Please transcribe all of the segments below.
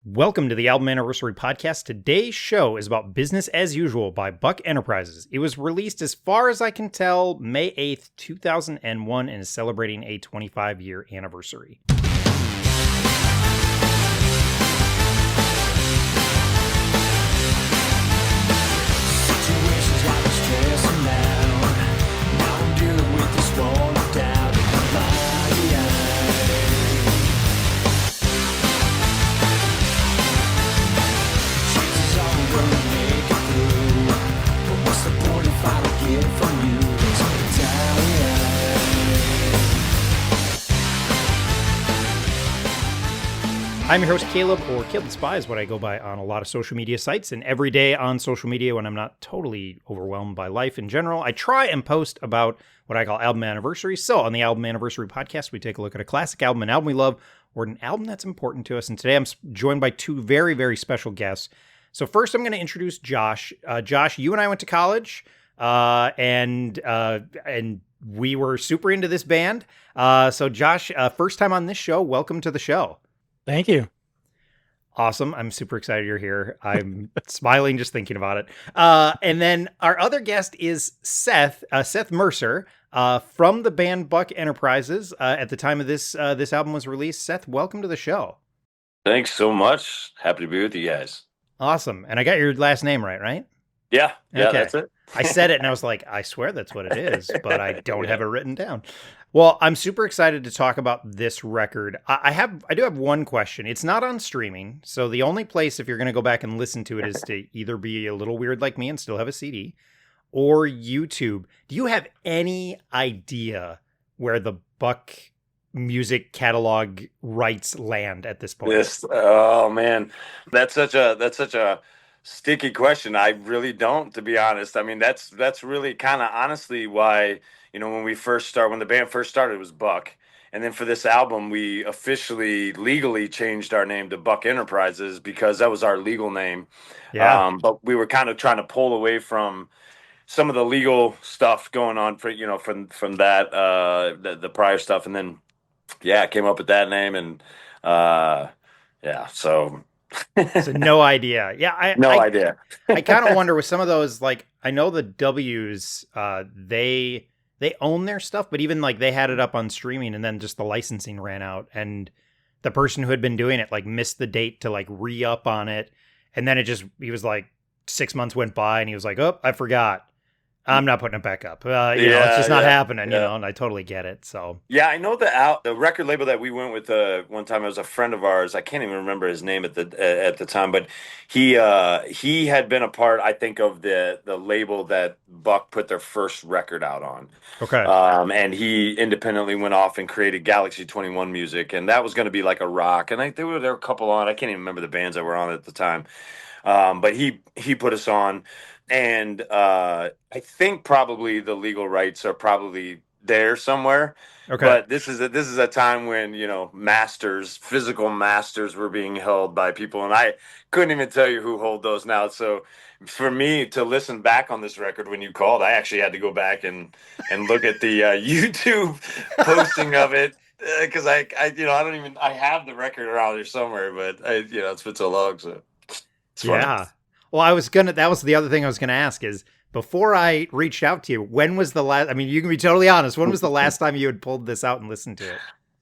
Welcome to the Album Anniversary Podcast. Today's show is about Business as Usual by Buck Enterprises. It was released, as far as I can tell, May 8th, 2001, and is celebrating a 25-year anniversary. Situations like I'm stressing out. Now I'm dealing with this wall of doubt in my mind. Chances are we're gonna make it through. But what's the point if I don't get it from you? There's a battalion. I'm your host, Caleb, or Caleb the Spy is what I go by on a lot of social media sites. And every day on social media, when I'm not totally overwhelmed by life in general, I try and post about what I call album anniversaries. So on the Album Anniversary Podcast, we take a look at a classic album, an album we love, or an album that's important to us. And today I'm joined by two very, very special guests. So first, I'm going to introduce Josh. Josh, you and I went to college, and we were super into this band. So Josh, first time on this show, welcome to the show. Thank you. Awesome. I'm super excited you're here. I'm smiling just thinking about it. And then our other guest is Seth, Seth Mercer, from the band Buck Enterprises. At the time of this album was released. Seth, welcome to the show. Thanks so much. Happy to be with you guys. Awesome. And I got your last name right? Yeah, Okay. that's it. I said it and I was like, I swear that's what it is, but I don't have it written down. Well, I'm super excited to talk about this record. I do have one question. It's not on streaming, so the only place if you're going to go back and listen to it is to either be a little weird like me and still have a CD, or YouTube. Do you have any idea where the Buck music catalog rights land at this point? Oh man, that's such a sticky question. I really don't, to be honest. I mean, that's really kind of honestly why, when the band first started, it was Buck. And then for this album, we officially legally changed our name to Buck Enterprises because that was our legal name. Yeah. But we were kind of trying to pull away from some of the legal stuff going on from that, the prior stuff. And then, yeah, came up with that name. And so no idea. Yeah. no idea. I kind of wonder with some of those, like, I know the W's, they own their stuff, but even like they had it up on streaming and then just the licensing ran out and the person who had been doing it like missed the date to like re-up on it. And then he was like 6 months went by and he was like, oh, I forgot. I'm not putting it back up. It's just not happening, and I totally get it. So yeah, I know the record label that we went with one time. It was a friend of ours. I can't even remember his name at the time, but he had been a part, I think, of the label that Buck put their first record out on. okay, and he independently went off and created Galaxy 21 Music, and that was going to be like a rock. And there were a couple on. I can't even remember the bands that were on at the time, but he put us on. And I think probably the legal rights are probably there somewhere. okay, But this is a time when physical masters were being held by people, and I couldn't even tell you who hold those now. So for me to listen back on this record when you called, I actually had to go back and look at the YouTube posting of it. Because I have the record around here somewhere, but it's been so long, so it's funny. yeah. Well, that was the other thing I was going to ask is before I reached out to you, when was the last, I mean, you can be totally honest. When was the last time you had pulled this out and listened to it?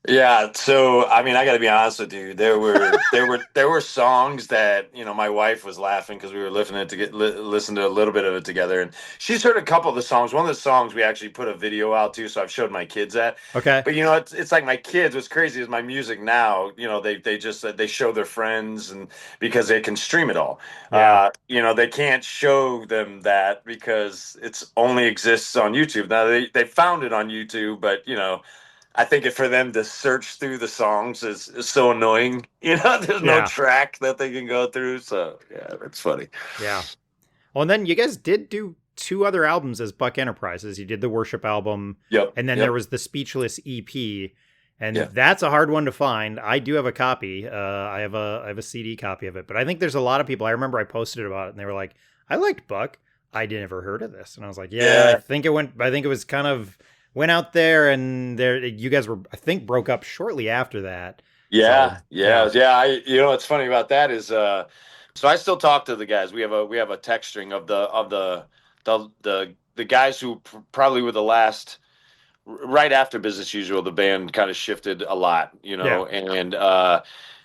Yeah, so I mean, I got to be honest with you. There were songs that my wife was laughing because we were listen to a little bit of it together, and she's heard a couple of the songs. One of the songs we actually put a video out to, so I've showed my kids that. Okay, But it's like my kids. What's crazy is my music now. They show their friends, and because they can stream it all. Yeah. They can't show them that because it's only exists on YouTube. Now they found it on YouTube, but I think for them to search through the songs is so annoying. There's no track that they can go through. So, yeah, that's funny. Yeah. Well, and then you guys did do two other albums as Buck Enterprises. You did the Worship album. Yep. And then there was the Speechless EP. And that's a hard one to find. I do have a copy. I have a CD copy of it. But I think there's a lot of people. I remember I posted about it and they were like, I liked Buck. I never heard of this. And I was like, I think it was kind of... went out there and you guys were, I think, broke up shortly after that. So yeah, Yeah. What's funny about that is, so I still talk to the guys. We have a text string of the guys who probably were the last right after business usual. The band kind of shifted a lot, yeah. and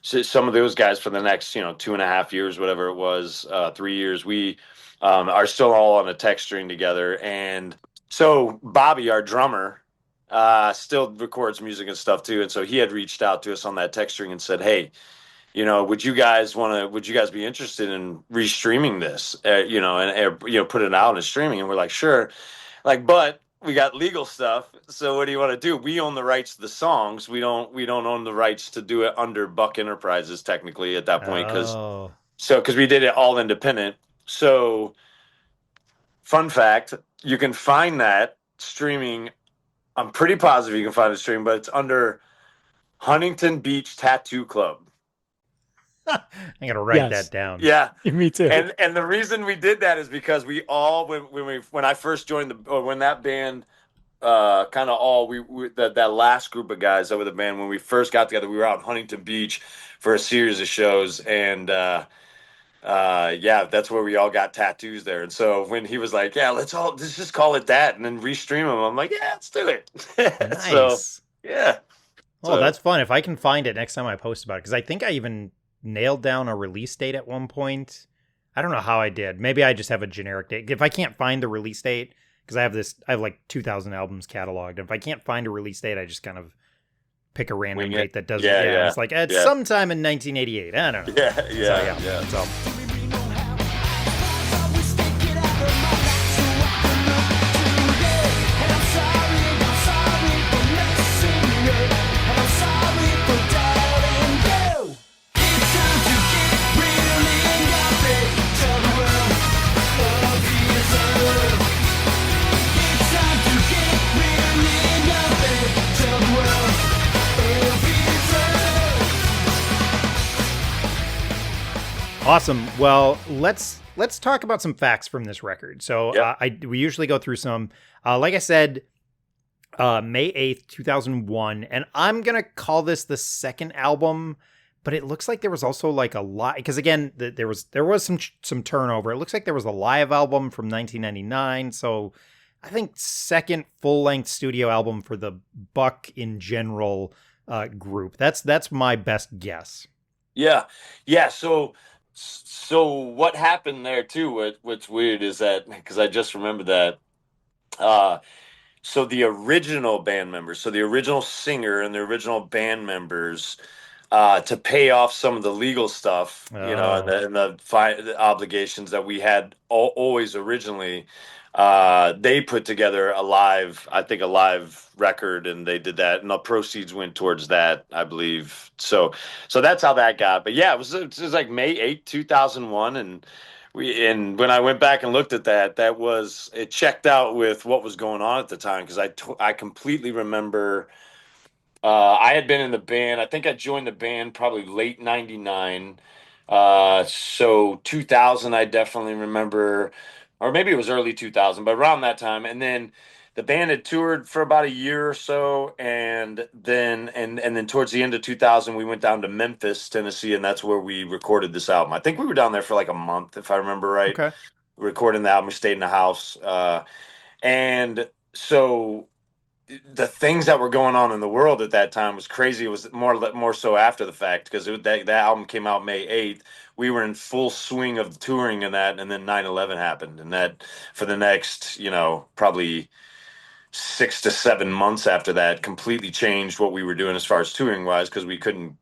so some of those guys for the next 2.5 years, whatever it was, 3 years, we are still all on a text string together. And so Bobby, our drummer, still records music and stuff too. And so he had reached out to us on that text string and said, "Hey, would you guys be interested in restreaming this, and put it out as streaming?" And we're like, "Sure." Like, but we got legal stuff. So what do you want to do? We own the rights to the songs. We don't own the rights to do it under Buck Enterprises technically at that point, Oh, because we did it all independent. So fun fact, you can find that streaming. I'm pretty positive you can find it streaming, but it's under Huntington Beach Tattoo Club. I gotta write that Yes, down. Yeah. me too. And the reason we did that is because we all when I first joined or when that band kind of all we that last group of guys that were the band, when we first got together, we were out in Huntington Beach for a series of shows. And yeah, that's where we all got tattoos there. And so when he was like, "Yeah, let's just call it that and then restream them," I'm like, "Yeah, let's do it." So Nice. yeah. Oh, So that's fun. If I can find it next time I post about it, because I think I even nailed down a release date at one point. I don't know how I did. Maybe I just have a generic date. If I can't find the release date, because I have like 2,000 albums cataloged. If I can't find a release date, I just kind of pick a random wing it. date that doesn't. Yeah, Yeah, yeah, it's like it's yeah. sometime in 1988. I don't know. Yeah, So yeah, yeah. yeah. So awesome. Well, let's talk about some facts from this record. So Yep. we usually go through some. Like I said, May 8th, 2001, and I'm gonna call this the second album. But it looks like there was also like a lot, because again, there was some turnover. It looks like there was a live album from 1999. So I think second full length studio album for the Buck in general group. That's my best guess. Yeah, yeah. So what happened there too? What's weird is that, because I just remembered that. Uh, so the original band members, so the original singer and the original band members, to pay off some of the legal stuff, and Oh, the obligations that we had always originally, they put together I think a live record, and they did that, and the proceeds went towards that, I believe. So that's how that got. But yeah, it was like May 8th, 2001, and when I went back and looked at that, it checked out with what was going on at the time, because I completely remember. I had been in the band. I think I joined the band probably late '99. So 2000, I definitely remember, or maybe it was early 2000, but around that time. And then the band had toured for about a year or so, and then towards the end of 2000, we went down to Memphis, Tennessee, and that's where we recorded this album. I think we were down there for like a month, if I remember right, okay. recording the album. We stayed in the house, and so the things that were going on in the world at that time was crazy. It was more so after the fact, because that album came out May 8th. We were in full swing of touring and that, and then 9/11 happened, and that for the next probably 6 to 7 months after that completely changed what we were doing as far as touring wise, because we couldn't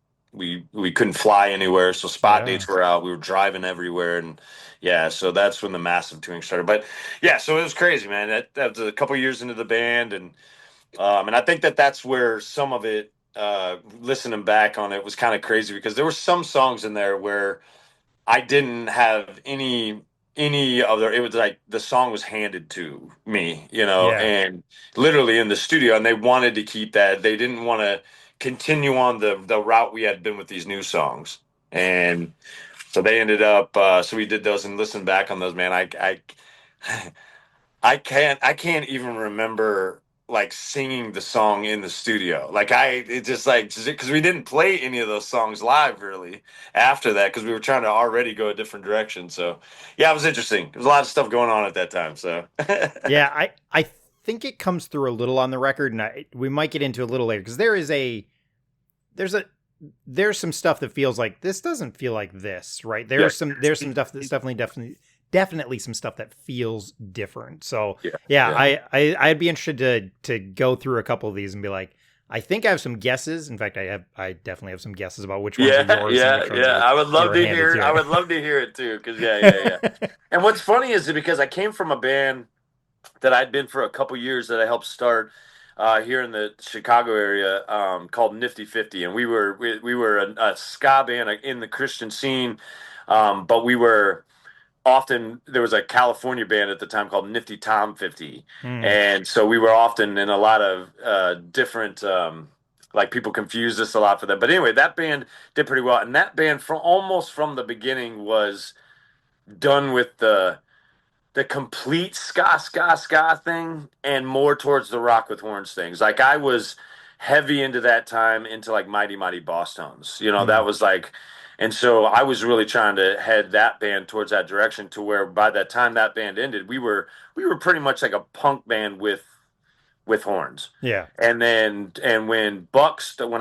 fly anywhere, so spot Yeah. dates were out. We were driving everywhere, and yeah, so that's when the massive touring started. But yeah, so it was crazy, man. That was a couple years into the band, and I think that's where some of it, listening back on it, was kind of crazy, because there were some songs in there where I didn't have any other. It was like the song was handed to me, Yeah. and literally in the studio, and they wanted to keep that. They didn't want to continue on the route we had been with these new songs, and so they ended up. So we did those, and listened back on those, man. I can't even remember like singing the song in the studio. Like it just like because we didn't play any of those songs live really after that because we were trying to already go a different direction. So yeah, it was interesting. There was a lot of stuff going on at that time. So Yeah, I think it comes through a little on the record, and we might get into a little later because there's a there's some stuff that feels like this doesn't feel like this, right? yeah, There's some stuff that's definitely some stuff that feels different. So yeah, yeah, yeah. I'd be interested to go through a couple of these and be like, I think I have some guesses. In fact, I definitely have some guesses about which ones are Yeah, yours and yeah, which ones yeah. are I would you love were to handed hear. I to would love to hear it too. Because yeah, yeah, yeah. you. And what's funny is that because I came from a band that I'd been for a couple years that I helped start here in the Chicago area called Nifty 50, and we were a ska band in the Christian scene, but we were often there was a California band at the time called Nifty Tom 50, Hmm. and so we were often in a lot of different. Like people confused us a lot for them, but anyway, that band did pretty well, and that band from almost from the beginning was done with the complete ska thing and more towards the rock with horns things. Like I was heavy into that time into like Mighty Mighty Boss Tones. You know, Hmm. that was like and so I was really trying to head that band towards that direction to where by that time that band ended, we were pretty much like a punk band with horns. Yeah. And then and when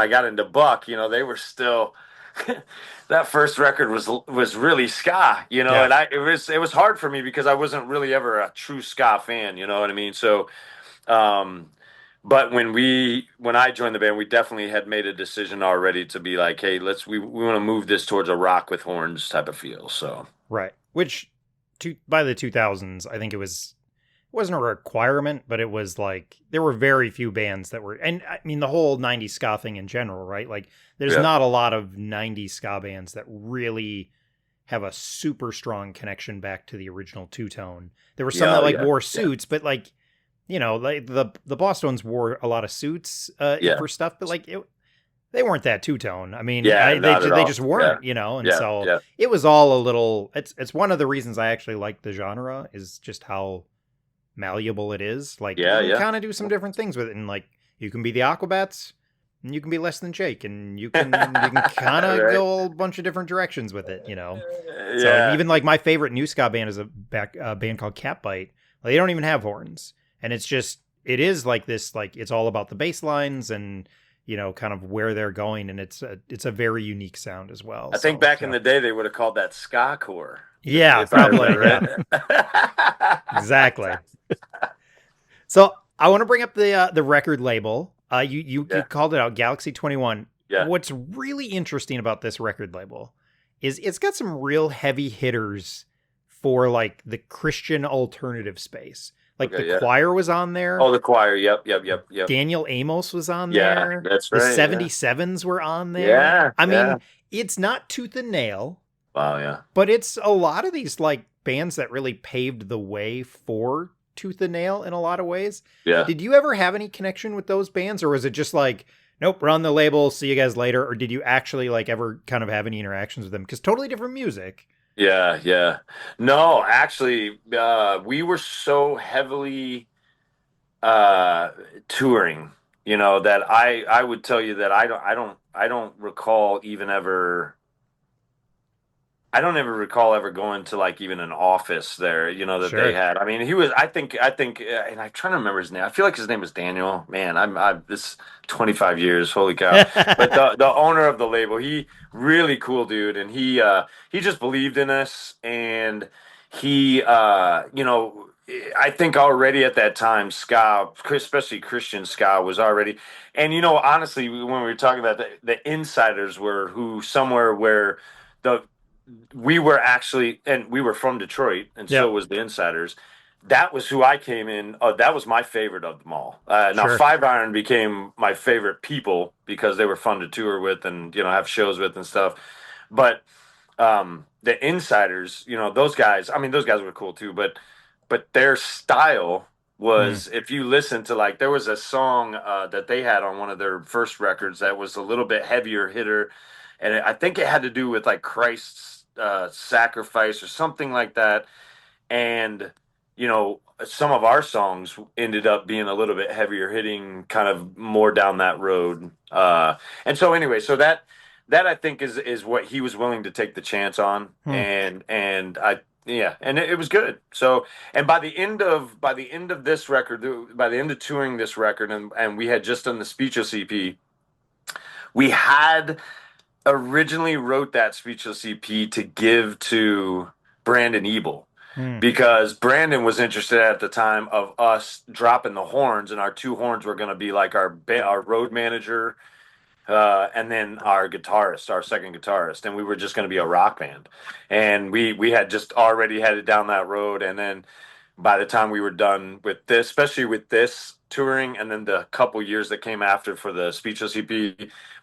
I got into Buck, you know, they were still that first record was really ska, you know, Yeah. and it was hard for me because I wasn't really ever a true ska fan, you know what I mean? So um but when I joined the band, we definitely had made a decision already to be like, hey, we want to move this towards a rock with horns type of feel. So Right. Which by the 2000s, I think it wasn't a requirement, but it was like there were very few bands that were, and I mean the whole '90s ska thing in general, right? Like there's yeah. not a lot of '90s ska bands that really have a super strong connection back to the original two tone. There were some Yeah, that oh, like yeah. wore Yeah. suits, but like like the Boston's wore a lot of suits Yeah. for stuff, but like they weren't that two tone. I mean, Yeah, not at they all. just Yeah. weren't, and Yeah. so Yeah. it was all a little. It's one of the reasons I actually like the genre is just how malleable it is. Like you Yeah, can yeah. kind of do some different things with it, and like you can be the Aquabats, and you can be less than Jake, and you can kind of Right. go a bunch of different directions with it. So and Yeah. even like my favorite new ska band is a band called Catbite. They don't even have horns, and it is like this, like it's all about the bass lines and kind of where they're going, and it's a very unique sound as well. I think So back in yeah, the day they would have called that ska core, yeah, if I probably, remember yeah, right. exactly. So I want to bring up the record label. You Yeah, called it out, Galaxy 21. yeah. What's really interesting about this record label is it's got some real heavy hitters for like the Christian alternative space. Like the Okay, yeah. Choir was on there. Oh, the choir. Yep, yep, yep, yep. Daniel Amos was on Yeah, there. that's The right. Yeah, 77s were on there. yeah, I yeah. mean, it's not tooth and nail, Wow, yeah, but it's a lot of these like bands that really paved the way for Tooth and Nail in a lot of ways. yeah, Did you ever have any connection with those bands, or was it just like, nope, we're on the label, see you guys later? Or did you actually like ever kind of have any interactions with them? Because totally different music. yeah, yeah. No, actually, we were so heavily uh touring, that I would tell you that I don't recall even ever. I don't ever recall ever going to like even an office there, that they Sure. had. I mean, I think, and I'm trying to remember his name. I feel like his name was Daniel. Man, this 25 years, holy cow. But the owner of the label, he really cool dude, and he just believed in us, and he, I think already at that time, ska, especially Christian ska, was already, and honestly, when we were talking about the insiders were who somewhere where the we were actually, and we were from Detroit, and so Yep. was the Insiders. That was who I came in. That was my favorite of them all. Now, Sure. Five Iron became my favorite people because they were fun to tour with and have shows with and stuff. But the Insiders, those guys. I mean, those guys were cool too. But their style Mm. was, if you listen to like, there was a song that they had on one of their first records that was a little bit heavier hitter, and I think it had to do with like Christ's sacrifice or something like that. And some of our songs ended up being a little bit heavier hitting, kind of more down that road. And so anyway, so that I think is what he was willing to take the chance on, Hmm. and I yeah, and it was good. So and by the end of this record, by the end of touring this record, and we had just done the Speechless EP, we had originally wrote that Speechless EP to give to Brandon Ebel Hmm. because Brandon was interested at the time of us dropping the horns, and our two horns were going to be like our road manager, and then our guitarist, our second guitarist, and we were just going to be a rock band, and we had just already headed down that road, and then by the time we were done with this, especially with this touring, and then the couple years that came after for the Speechless EP,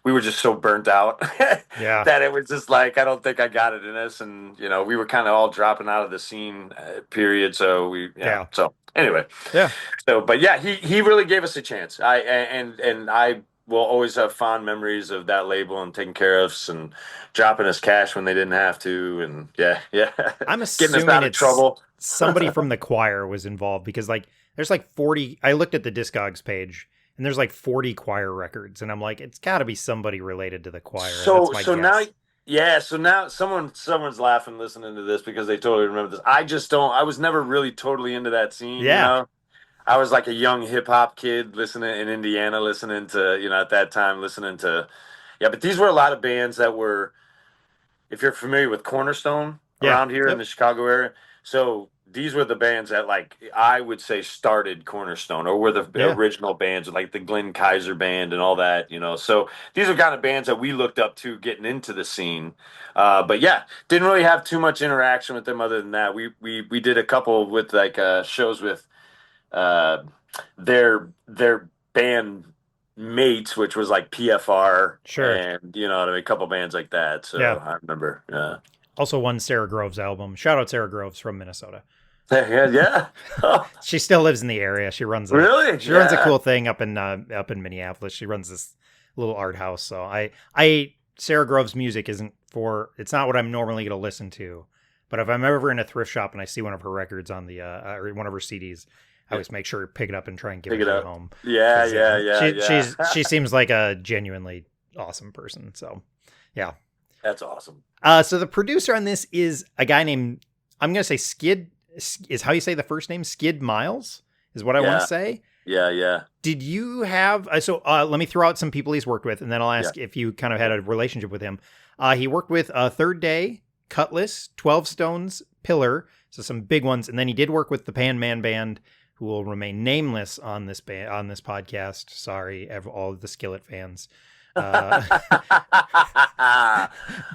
we were just so burnt out Yeah. that it was just like, I don't think I got it in us, and we were kind of all dropping out of the scene period, so Yeah. so anyway, Yeah. so but yeah, he really gave us a chance. And I will always have fond memories of that label and taking care of us and dropping us cash when they didn't have to, and yeah, I'm getting us assuming out of it's trouble. somebody from the choir was involved because like there's like 40. I looked at the Discogs page and there's like 40 choir records, and I'm like, it's got to be somebody related to the choir. That's So my so now, guess. yeah, so now someone's laughing listening to this because they totally remember this. I just don't. I was never really totally into that scene. Yeah. I was like a young hip hop kid listening in Indiana, listening to, at that time listening to, yeah, but these were a lot of bands that were, if you're familiar with Cornerstone Yeah. around here in the Yep. Chicago area. So these were the bands that, like, I would say started Cornerstone, or were the Yeah. original bands, like the Glenn Kaiser band and all that. So these are kind of bands that we looked up to getting into the scene. But yeah, didn't really have too much interaction with them other than that. We did a couple with like shows with uh, their band mates, which was like PFR, Sure. and a couple bands like that. So Yeah. I remember. Also won Sarah Groves album. Shout out Sarah Groves from Minnesota. Yeah. Oh, She still lives in the area. really? She runs a Yeah. cool thing up in Minneapolis. She runs this little art house. So I Sarah Groves music isn't for it's not what I'm normally going to listen to. But if I'm ever in a thrift shop and I see one of her records on the or one of her CDs, I always make sure to pick it up and try and give Pick it it to the up. home. Yeah, Because yeah, yeah, yeah. she seems like a genuinely awesome person. So yeah. That's awesome. So the producer on this is a guy named I'm gonna say Skid is how you say the first name. Skid Miles is what I want to Yeah, say. yeah, yeah, Did you have let me throw out some people he's worked with, and then I'll yeah. ask if you kind of had a relationship with him. He worked with Third Day, Cutlass, 12 Stones, Pillar, so some big ones, and then he did work with the Pan Man Band, who will remain nameless on this on this podcast. Sorry, all of the Skillet fans. Uh,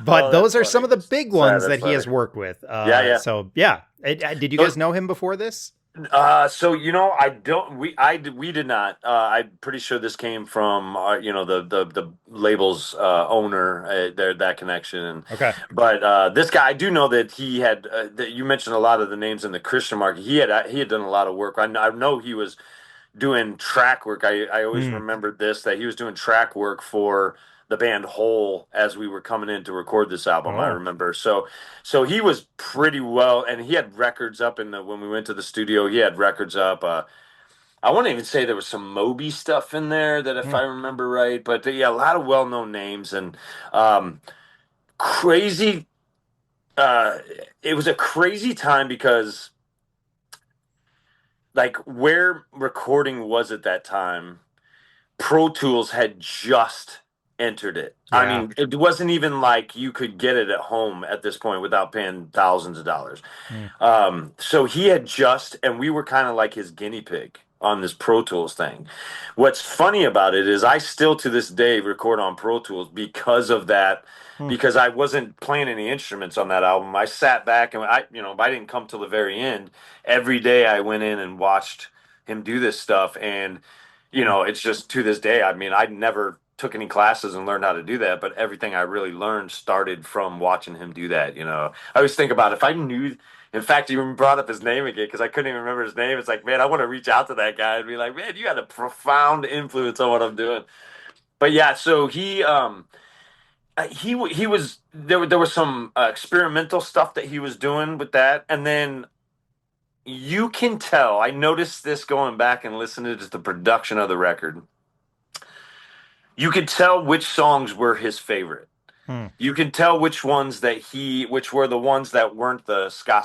but Oh, that's those are some funny. of the big Sorry, ones that's that he has funny. worked with. Yeah, yeah. So yeah, did you guys know him before this? So I don't we did not. I'm pretty sure this came from the label's owner, that connection. Okay. But this guy, I do know that he had. That you mentioned a lot of the names in the Christian market. He had done a lot of work. I know he was doing track work. I always Hmm. remembered this, that he was doing track work for the band Hole as we were coming in to record this album. I Oh. remember. So he was pretty well, and he had records up when we went to the studio. He had records up. I wouldn't even say there was some Moby stuff in there that, if Hmm. I remember right, but yeah, a lot of well-known names and um, crazy. Uh, it was a crazy time because, like, where recording was at that time, Pro Tools had just entered it. I Yeah. mean, it wasn't even like you could get it at home at this point without paying thousands of dollars. Hmm. So he had just, and we were kind of like his guinea pig on this Pro Tools thing. What's funny about it is I still to this day record on Pro Tools because of that, Hmm. because I wasn't playing any instruments on that album. I sat back and I didn't come till the very end. Every day I went in and watched him do this stuff, and Hmm. it's just to this day. I mean, I never took any classes and learned how to do that, but everything I really learned started from watching him do that. I always think about if I knew. In fact, you even brought up his name again because I couldn't even remember his name. It's like, man, I want to reach out to that guy and be like, man, you had a profound influence on what I'm doing. But yeah, so he was there. There was some experimental stuff that he was doing with that, and then you can tell. I noticed this going back and listening to the production of the record. You could tell which songs were his favorite. Hmm. You can tell which were the ones that weren't the ska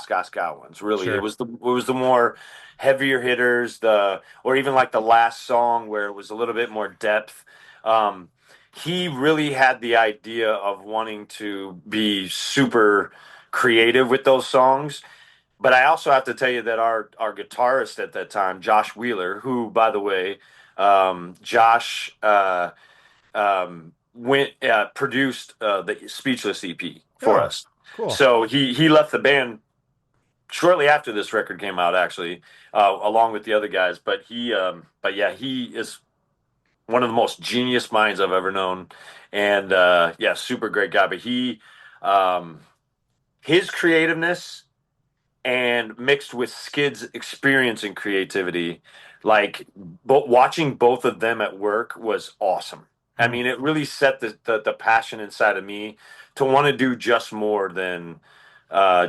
ones. Really, Sure. it was the more heavier hitters, or even like the last song where it was a little bit more depth. Um, he really had the idea of wanting to be super creative with those songs. But I also have to tell you that our guitarist at that time, Josh Wheeler, who, by the way, Josh. Went produced the Speechless EP for Oh, us. cool. So he left the band shortly after this record came out, actually, along with the other guys. But yeah, he is one of the most genius minds I've ever known, and yeah, super great guy. But um, his creativeness and mixed with Skid's experience and creativity, like watching both of them at work was awesome. I Hmm. mean, it really set the passion inside of me to want to do just more than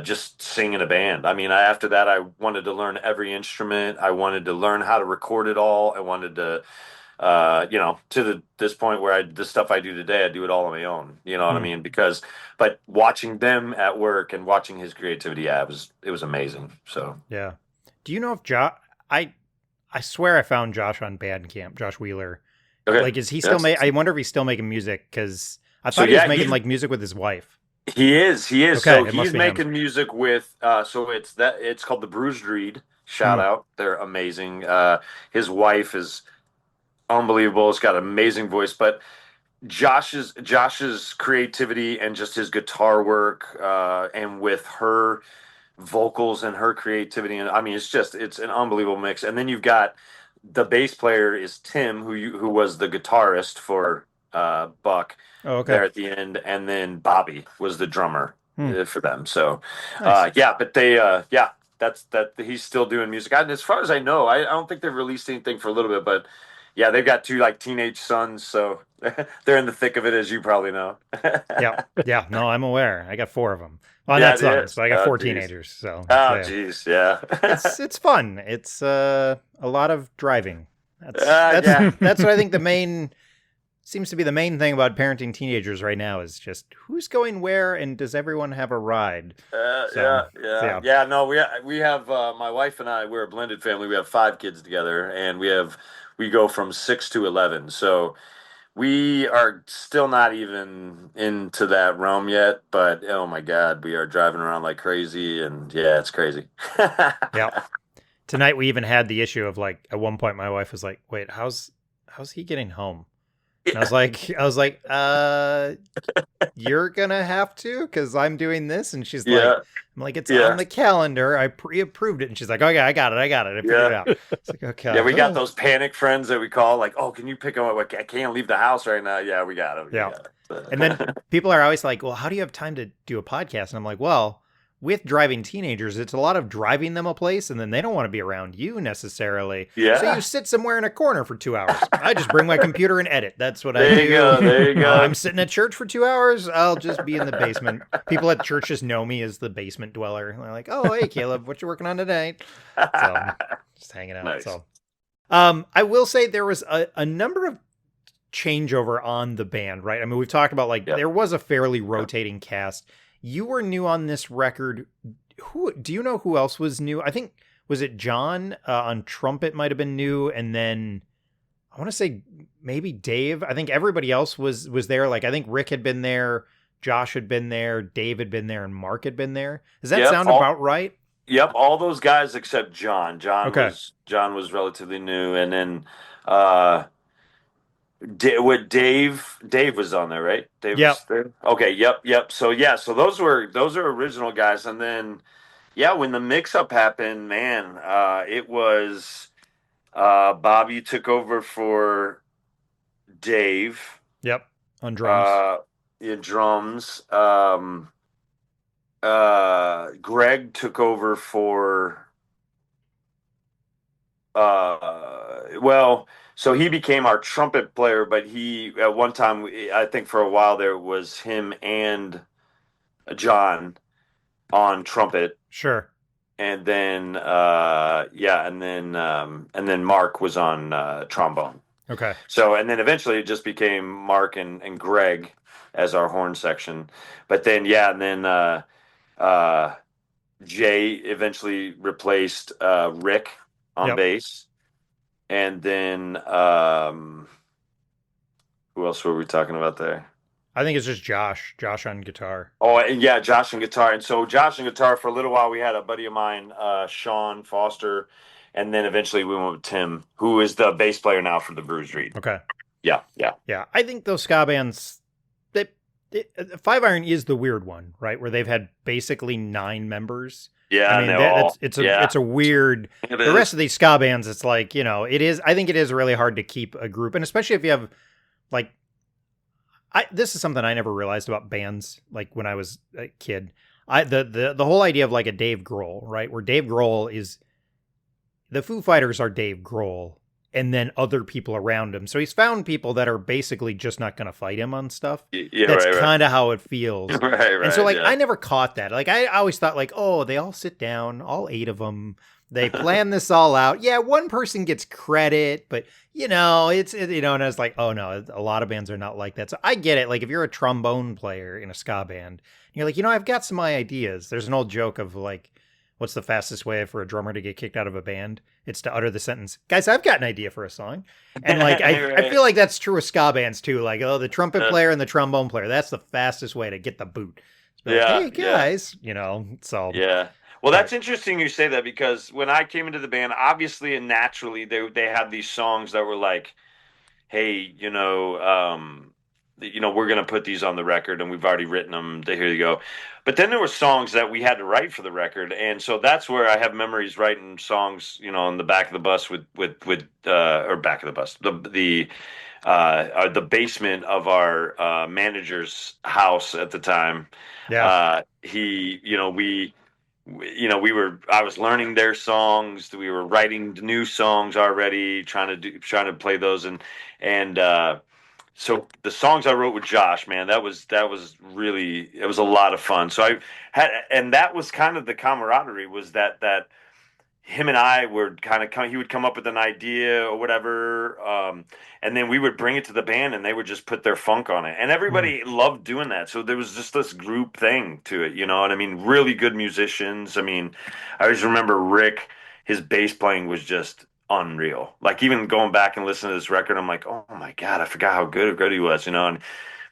just sing in a band. I mean, after that, I wanted to learn every instrument. I wanted to learn how to record it all. I wanted to to this point where the stuff I do today, I do it all on my own. You know what I Hmm. mean? But watching them at work and watching his creativity, yeah, it was amazing. So Yeah. Do you know if Josh? I swear I found Josh on Bandcamp. Josh Wheeler. okay, Like, is he still yes. I wonder if he's still making music because I So thought he was yeah, making like music with his wife. he is. Okay, So it must he's be him. making music with. So it's called the Bruised Reed. Shout Hmm. out, they're amazing. His wife is unbelievable. It's got an amazing voice, but Josh's creativity and just his guitar work, and with her vocals and her creativity, and I mean it's an unbelievable mix. And then you've got the bass player is Tim, who was the guitarist for Buck Oh, okay. there at the end, and then Bobby was the drummer Hmm. for them. So Nice. yeah, but that's he's still doing music. And as far as I know, I don't think they've released anything for a little bit, but yeah, they've got two like teenage sons, so they're in the thick of it, as you probably know. Yeah. Yeah. No, I'm aware. I got four of them. Well, Yeah, not it sons, is. but I got Oh, four geez. teenagers. So Oh, geez. Yeah. it's fun. It's a lot of driving. Yeah. That's what I think the main seems to be the main thing about parenting teenagers right now is just who's going where and does everyone have a ride? So yeah. Yeah. No, we have my wife and I. We're a blended family. We have five kids together, and we go from 6 to 11. So we are still not even into that realm yet. But oh my God, we are driving around like crazy, and yeah, it's crazy. Yeah. Tonight we even had the issue of like at one point my wife was like, "Wait, how's he getting home?" And Yeah. I was like, you're gonna have to because I'm doing this." And she's like, Yeah. "I'm like, it's on Yeah. the calendar. I pre-approved it." And she's like, "Okay, I got it. I got it. I figured it Yeah. out." It's like, Yeah, okay, we got oh, those panic friends that we call, like, oh, can you pick them up? I can't leave the house right now. Yeah, we got it. We yeah. got And then it. people are always like, "Well, how do you have time to do a podcast?" And I'm like, "Well, with driving teenagers, it's a lot of driving them a place, and then they don't want to be around you necessarily. So you Yeah. sit somewhere in a corner for 2 hours. I just bring my computer and edit. That's what I There you do. go. There you I'm go. sitting at church for 2 hours. I'll just be in the basement. People at church just know me as the basement dweller. And they're like, "Oh, hey, Caleb, what you working on today?" So just hanging out. Nice. So I will say there was a number of changeover on the band, right? I mean, we've talked about like Yep. there was a fairly rotating cast. You were new on this record. Who do you know who else was new? I think was it John on trumpet might have been new, and then I want to say maybe Dave. I think everybody else was there. Like I think Rick had been there, Josh had been there, Dave had been there, and Mark had been there. Does that Yep. sound about right? All those guys except John. Okay. John was relatively new, and then uh Dave was on there, right? Dave Yep. was there. Okay, yep. So yeah, so those are original guys, and then yeah, when the mix up happened, man, it was Bobby took over for Dave, Yep. On drums. uh, in drums. Greg took over for well, so he became our trumpet player, but he at one time, I think for a while there was him and John on trumpet, Sure. and then and then Mark was on trombone. Okay. So and then eventually it just became Mark and Greg as our horn section. But then and then uh, Jay eventually replaced Rick on Yep. bass, and then who else were we talking about there? I think it's just Josh on guitar. Oh, and yeah, Josh and guitar. And so Josh and guitar for a little while. We had a buddy of mine, Sean Foster, and then eventually we went with Tim, who is the bass player now for the Bruised Reed. Okay. Yeah, yeah, Yeah. I think those ska bands, Five Iron is the weird one, right? Where they've had basically 9 members. yeah. I And mean, they all, it's a weird. it The is. rest of these ska bands, it's like, it is. I think it is really hard to keep a group, and especially if you have like, this is something I never realized about bands. Like when I was a kid, the whole idea of like a Dave Grohl, right? Where Dave Grohl is the Foo Fighters are Dave Grohl, and then other people around him. So he's found people that are basically just not going to fight him on stuff. Yeah, That's right, kind of how it feels. right, And so, like, yeah. I never caught that. Like, I always thought, like, oh, they all sit down, all 8 of them. They plan this all out. Yeah, one person gets credit, but and I was like, oh no, a lot of bands are not like that. So I get it. Like, if you're a trombone player in a ska band, you're like, I've got some ideas. There's an old joke of like, what's the fastest way for a drummer to get kicked out of a band? It's to utter the sentence, guys, I've got an idea for a song. And like, I Right. feel like that's true with ska bands too. Like, oh, the trumpet player and the trombone player, that's the fastest way to get the boot. Like, Yeah, hey guys, so yeah. Well, that's interesting you say that because when I came into the band, obviously and naturally, they had these songs that were like, "Hey, we're gonna put these on the record, and we've already written them. Here you go." But then there were songs that we had to write for the record, and so that's where I have memories writing songs, on the back of the bus with or back of the bus, the basement of our manager's house at the time. yeah. I was learning their songs. We were writing new songs already, trying to play those, and so the songs I wrote with Josh, man, that was really, it was a lot of fun. So and that was kind of the camaraderie, was that him and I were kind of he would come up with an idea or whatever, and then we would bring it to the band, and they would just put their funk on it, and everybody loved doing that. So there was just this group thing to it, you know. And I mean, really good musicians. I mean, I always remember Rick, his bass playing was just unreal. Like, even going back and listening to this record, I'm like, oh my god, I forgot how good he was, you know. And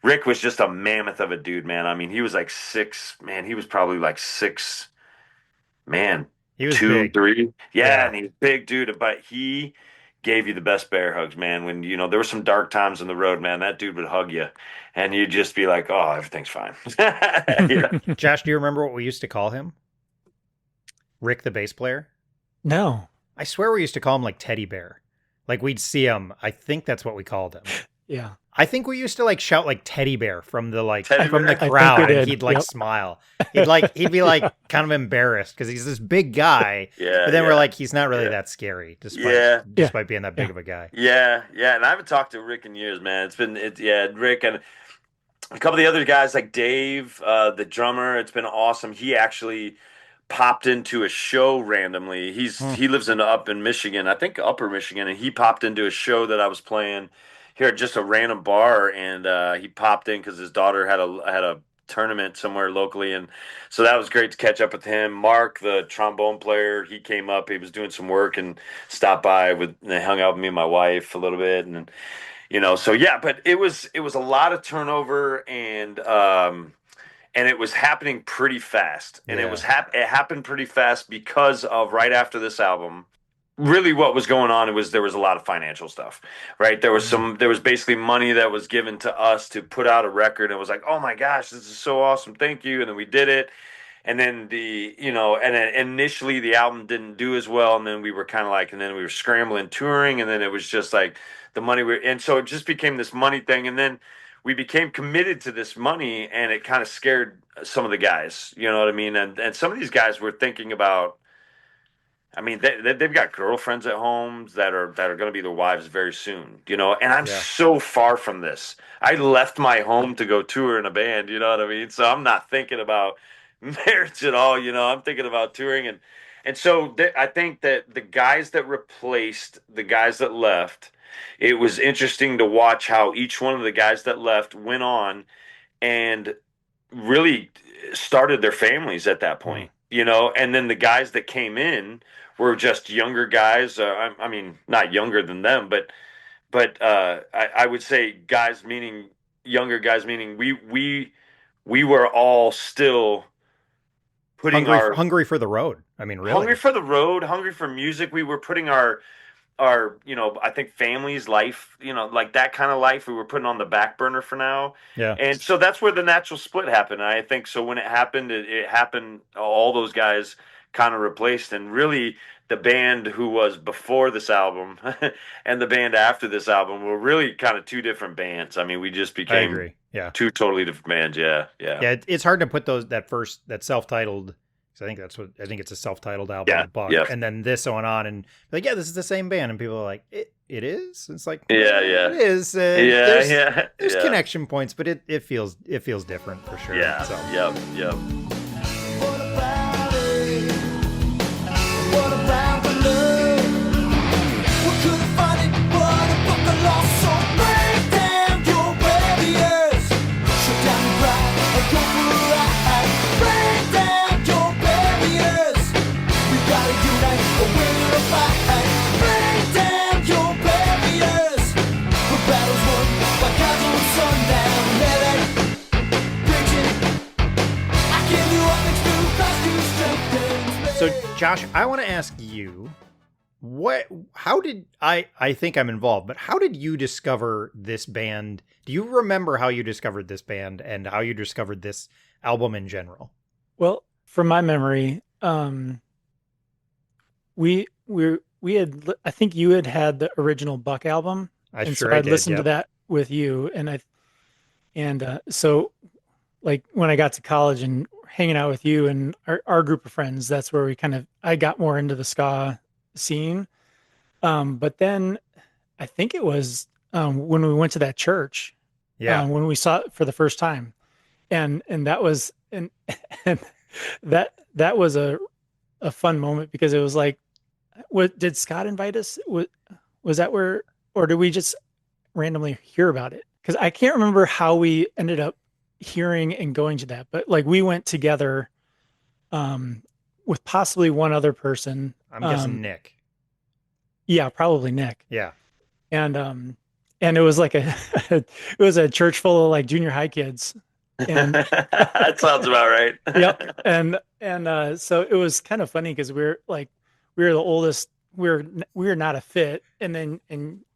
Rick was just a mammoth of a dude, man. I mean, he was like he was probably like 6, man, He was 2, big. 3. Yeah, Yeah. and he's big dude, but he gave you the best bear hugs, man. When there were some dark times on the road, man, that dude would hug you, and you'd just be like, "Oh, everything's fine." Yeah. Josh, do you remember what we used to call him? Rick, the bass player? No. I swear we used to call him like Teddy Bear. Like, we'd see him. I think that's what we called him. Yeah. I think we used to like shout like Teddy Bear from the Teddy from the Bear? crowd, we and did. he'd like Yep. smile. He'd be like kind of embarrassed because he's this big guy. Yeah, But then yeah. we're like, he's not really Yeah. that scary, Yeah. despite being that big of a guy. Yeah, yeah, and I haven't talked to Rick in years, man. Rick and a couple of the other guys like Dave, the drummer. It's been awesome. He actually popped into a show randomly. He lives up in Michigan, I think Upper Michigan, and he popped into a show that I was playing here at just a random bar, and he popped in because his daughter had a tournament somewhere locally, and so that was great to catch up with him. Mark, the trombone player, he came up. He was doing some work and stopped by and they hung out with me and my wife a little bit, and so yeah. But it was a lot of turnover, and it was happening pretty fast, and Yeah. it happened pretty fast because of right after this album. Really, what was going on was there was a lot of financial stuff, right? There was basically money that was given to us to put out a record, and it was like, oh my gosh, this is so awesome, thank you, and then we did it, and then and then initially the album didn't do as well, and then we were kind of like, and then we were scrambling touring, and then it was just like the money and so it just became this money thing, and then we became committed to this money, and it kind of scared some of the guys, you know what I mean? And some of these guys were thinking about, I mean, they've got girlfriends at home that are going to be their wives very soon, and I'm Yeah. so far from this. I left my home to go tour in a band, you know what I mean? So I'm not thinking about marriage at all, I'm thinking about touring, And so I think that the guys that replaced the guys that left, it was interesting to watch how each one of the guys that left went on and really started their families at that Mm. point, you know, and then the guys that came in were just younger guys. I mean, not younger than them, but I would say guys meaning younger guys meaning we were all still putting our Hungry for the road. I mean, hungry really. for the road, hungry for music. We were putting our I think family's life, like that kind of life we were putting on the back burner for now. Yeah. And so that's where the natural split happened. I think so when it happened, it happened, all those guys kind of replaced, and really the band who was before this album and the band after this album were really kind of two different bands. I mean, we just I became agree. Yeah. two totally different bands. Yeah, yeah. Yeah, it's hard to put that self-titled, because I think it's a self-titled album, Yeah, Buck, yeah. and then this on and like, yeah, this is the same band, and people are like, it is. It's like, Yeah, well, yeah. it is. Yeah, yeah, There's yeah. connection points, but it feels different for sure. Yeah, So. yep, yep. What about it? What about the love? We couldn't find it, but a book of lost. So break down your barriers, shut down the crowd, and go for a ride. Break down your barriers. We gotta unite, or win or fight. Break down your barriers. The battle's won by clouds on sundown. Let it preaching. I give you all things to cause to strengthen. So, Josh, I want to ask you, how did I think I'm involved, but how did you discover this band? Do you remember how you discovered this band and how you discovered this album in general? Well, from my memory, we had, I think you had the original Buck album, and so I'd listened to that with you, so like when I got to college and hanging out with you and our group of friends, that's where I got more into the ska scene. But then I think it was when we went to that church, when we saw it for the first time, and that was and that was a fun moment, because it was like, what did Scott invite us? Was that where, or did we just randomly hear about it? Because I can't remember how we ended up hearing and going to that, but like we went together with possibly one other person. I'm guessing Nick. Yeah, probably Nick. Yeah. And it was like it was a church full of like junior high kids. And that sounds about right. Yep. And so it was kind of funny because we were the oldest. We were not a fit, and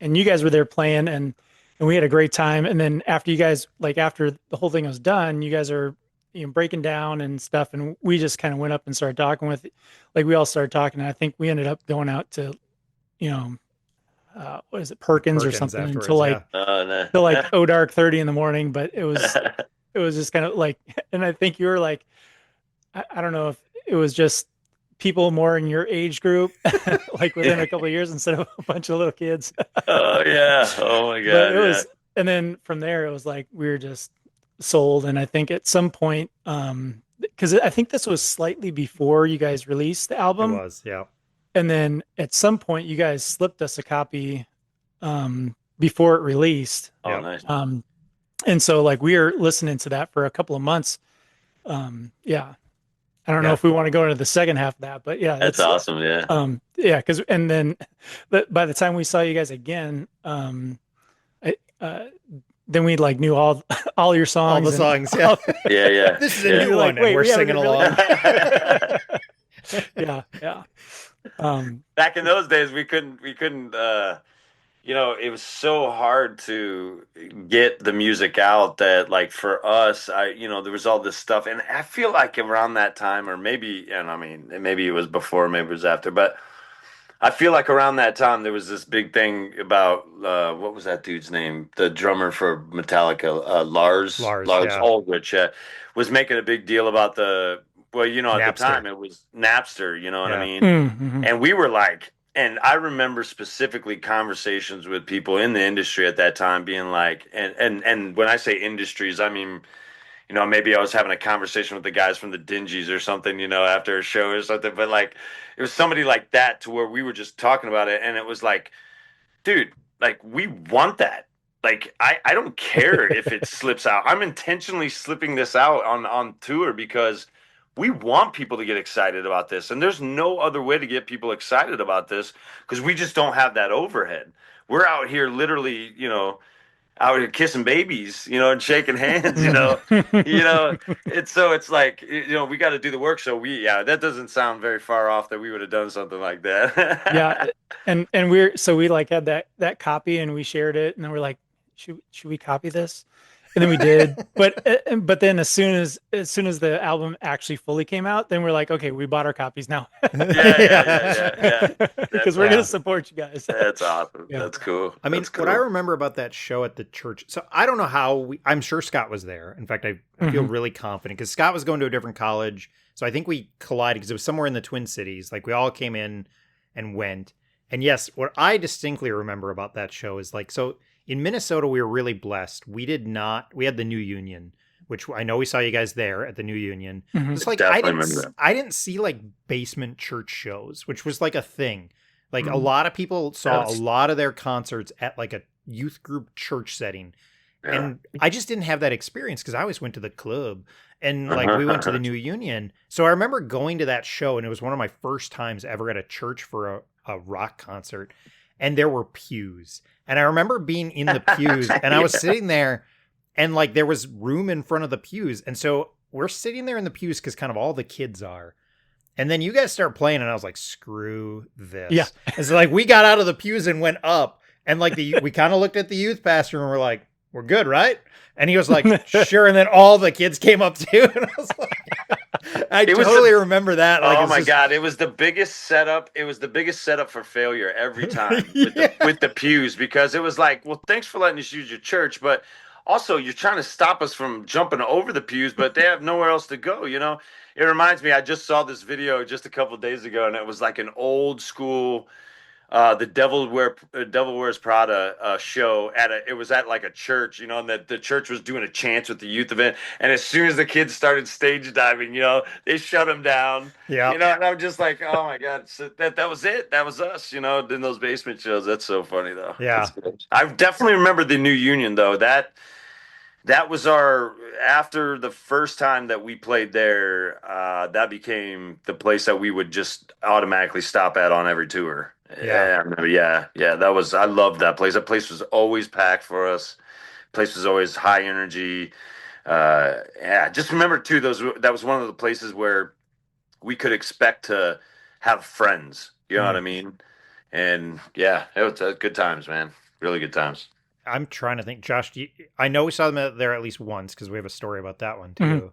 you guys were there playing, and we had a great time. And then after you guys, like after the whole thing was done, you guys are breaking down and stuff, and we just kind of went up and started talking we all started talking. And I think we ended up going out to what is it, Perkins or something, until till like dark 30 in the morning. But it was just kind of like, and I think you were like, I don't know if it was just people more in your age group, like within a couple of years instead of a bunch of little kids. Oh yeah. Oh my God. But it was, and then from there it was like, we were just sold. And I think at some point, because I think this was slightly before you guys released the album. It was, yeah. And then at some point you guys slipped us a copy before it released. Oh, nice. And so like we were listening to that for a couple of months. Yeah. I don't know if we want to go into the second half of that, but yeah, that's awesome. Yeah. Yeah. And then by the time we saw you guys again, then we like knew all your songs. All the songs. Yeah. Yeah. This is a new one, and we're singing along. Yeah. Back in those days, we couldn't, it was so hard to get the music out that, like, for us, there was all this stuff. And I feel like around that time, or maybe, and I mean, maybe it was before, maybe it was after, but I feel like around that time, there was this big thing about, what was that dude's name? The drummer for Metallica, Lars yeah. Ulrich, was making a big deal about at Napster. the time it was Napster, you know what I mean? Mm-hmm. And we were like, and I remember specifically conversations with people in the industry at that time being like, and when I say industries, I mean, maybe I was having a conversation with the guys from the Dingies or something, after a show or something. But like, it was somebody like that to where we were just talking about it, and it was like, dude, like we want that. Like I don't care if it slips out. I'm intentionally slipping this out on tour because we want people to get excited about this. And there's no other way to get people excited about this because we just don't have that overhead. We're out here literally, out here kissing babies, and shaking hands, it's like, we got to do the work. So that doesn't sound very far off that we would have done something like Yeah. that. And we like had that copy and we shared it and then we're like, should we copy this? And then we did, but then as soon as the album actually fully came out, then we're like, okay, we bought our copies now. Yeah. Because we're gonna support you guys. That's awesome. Yeah. That's cool. I mean, That's cool. what I remember about that show at the church, so I don't know how I'm sure Scott was there. In fact, I feel really confident because Scott was going to a different college. So I think we collided because it was somewhere in the Twin Cities. Like we all came in and went. And yes, what I distinctly remember about that show is like, so in Minnesota, we were really blessed. We had the New Union, which I know we saw you guys there at the New Union. It's like, I didn't see like basement church shows, which was like a thing. Like a lot of people saw a lot of their concerts at like a youth group church setting. Yeah. And I just didn't have that experience because I always went to the club and like we went to the New Union. So I remember going to that show and it was one of my first times ever at a church for a rock concert. And there were pews. And I remember being in the pews and I was sitting there and like there was room in front of the pews. And so we're sitting there in the pews because kind of all the kids are. And then you guys start playing and I was like, screw this. Yeah. And so like we got out of the pews and went up and like we kind of looked at the youth pastor and we're like, we're good, right? And he was like, sure. And then all the kids came up too. And I was like, I totally remember that. Like, oh my God. It was the biggest setup. It was the biggest setup for failure every time with the pews, because it was like, well, thanks for letting us use your church. But also you're trying to stop us from jumping over the pews, but they have nowhere else to go. It reminds me, I just saw this video just a couple of days ago and it was like an old school, the Devil Wears Prada show it was at like a church, and that the church was doing a chant with the youth event, and as soon as the kids started stage diving, they shut them down. Yeah, and I'm just like, oh my God, so that was it. That was us, in those basement shows. That's so funny though. Yeah, I definitely remember the New Union though. That was after the first time that we played there, that became the place that we would just automatically stop at on every tour. Yeah. I loved that place. That place was always packed for us. The place was always high energy. Just remember too, that was one of the places where we could expect to have friends. You know what I mean? And yeah, it was good times, man. Really good times. I'm trying to think, Josh. I know we saw them there at least once because we have a story about that one too.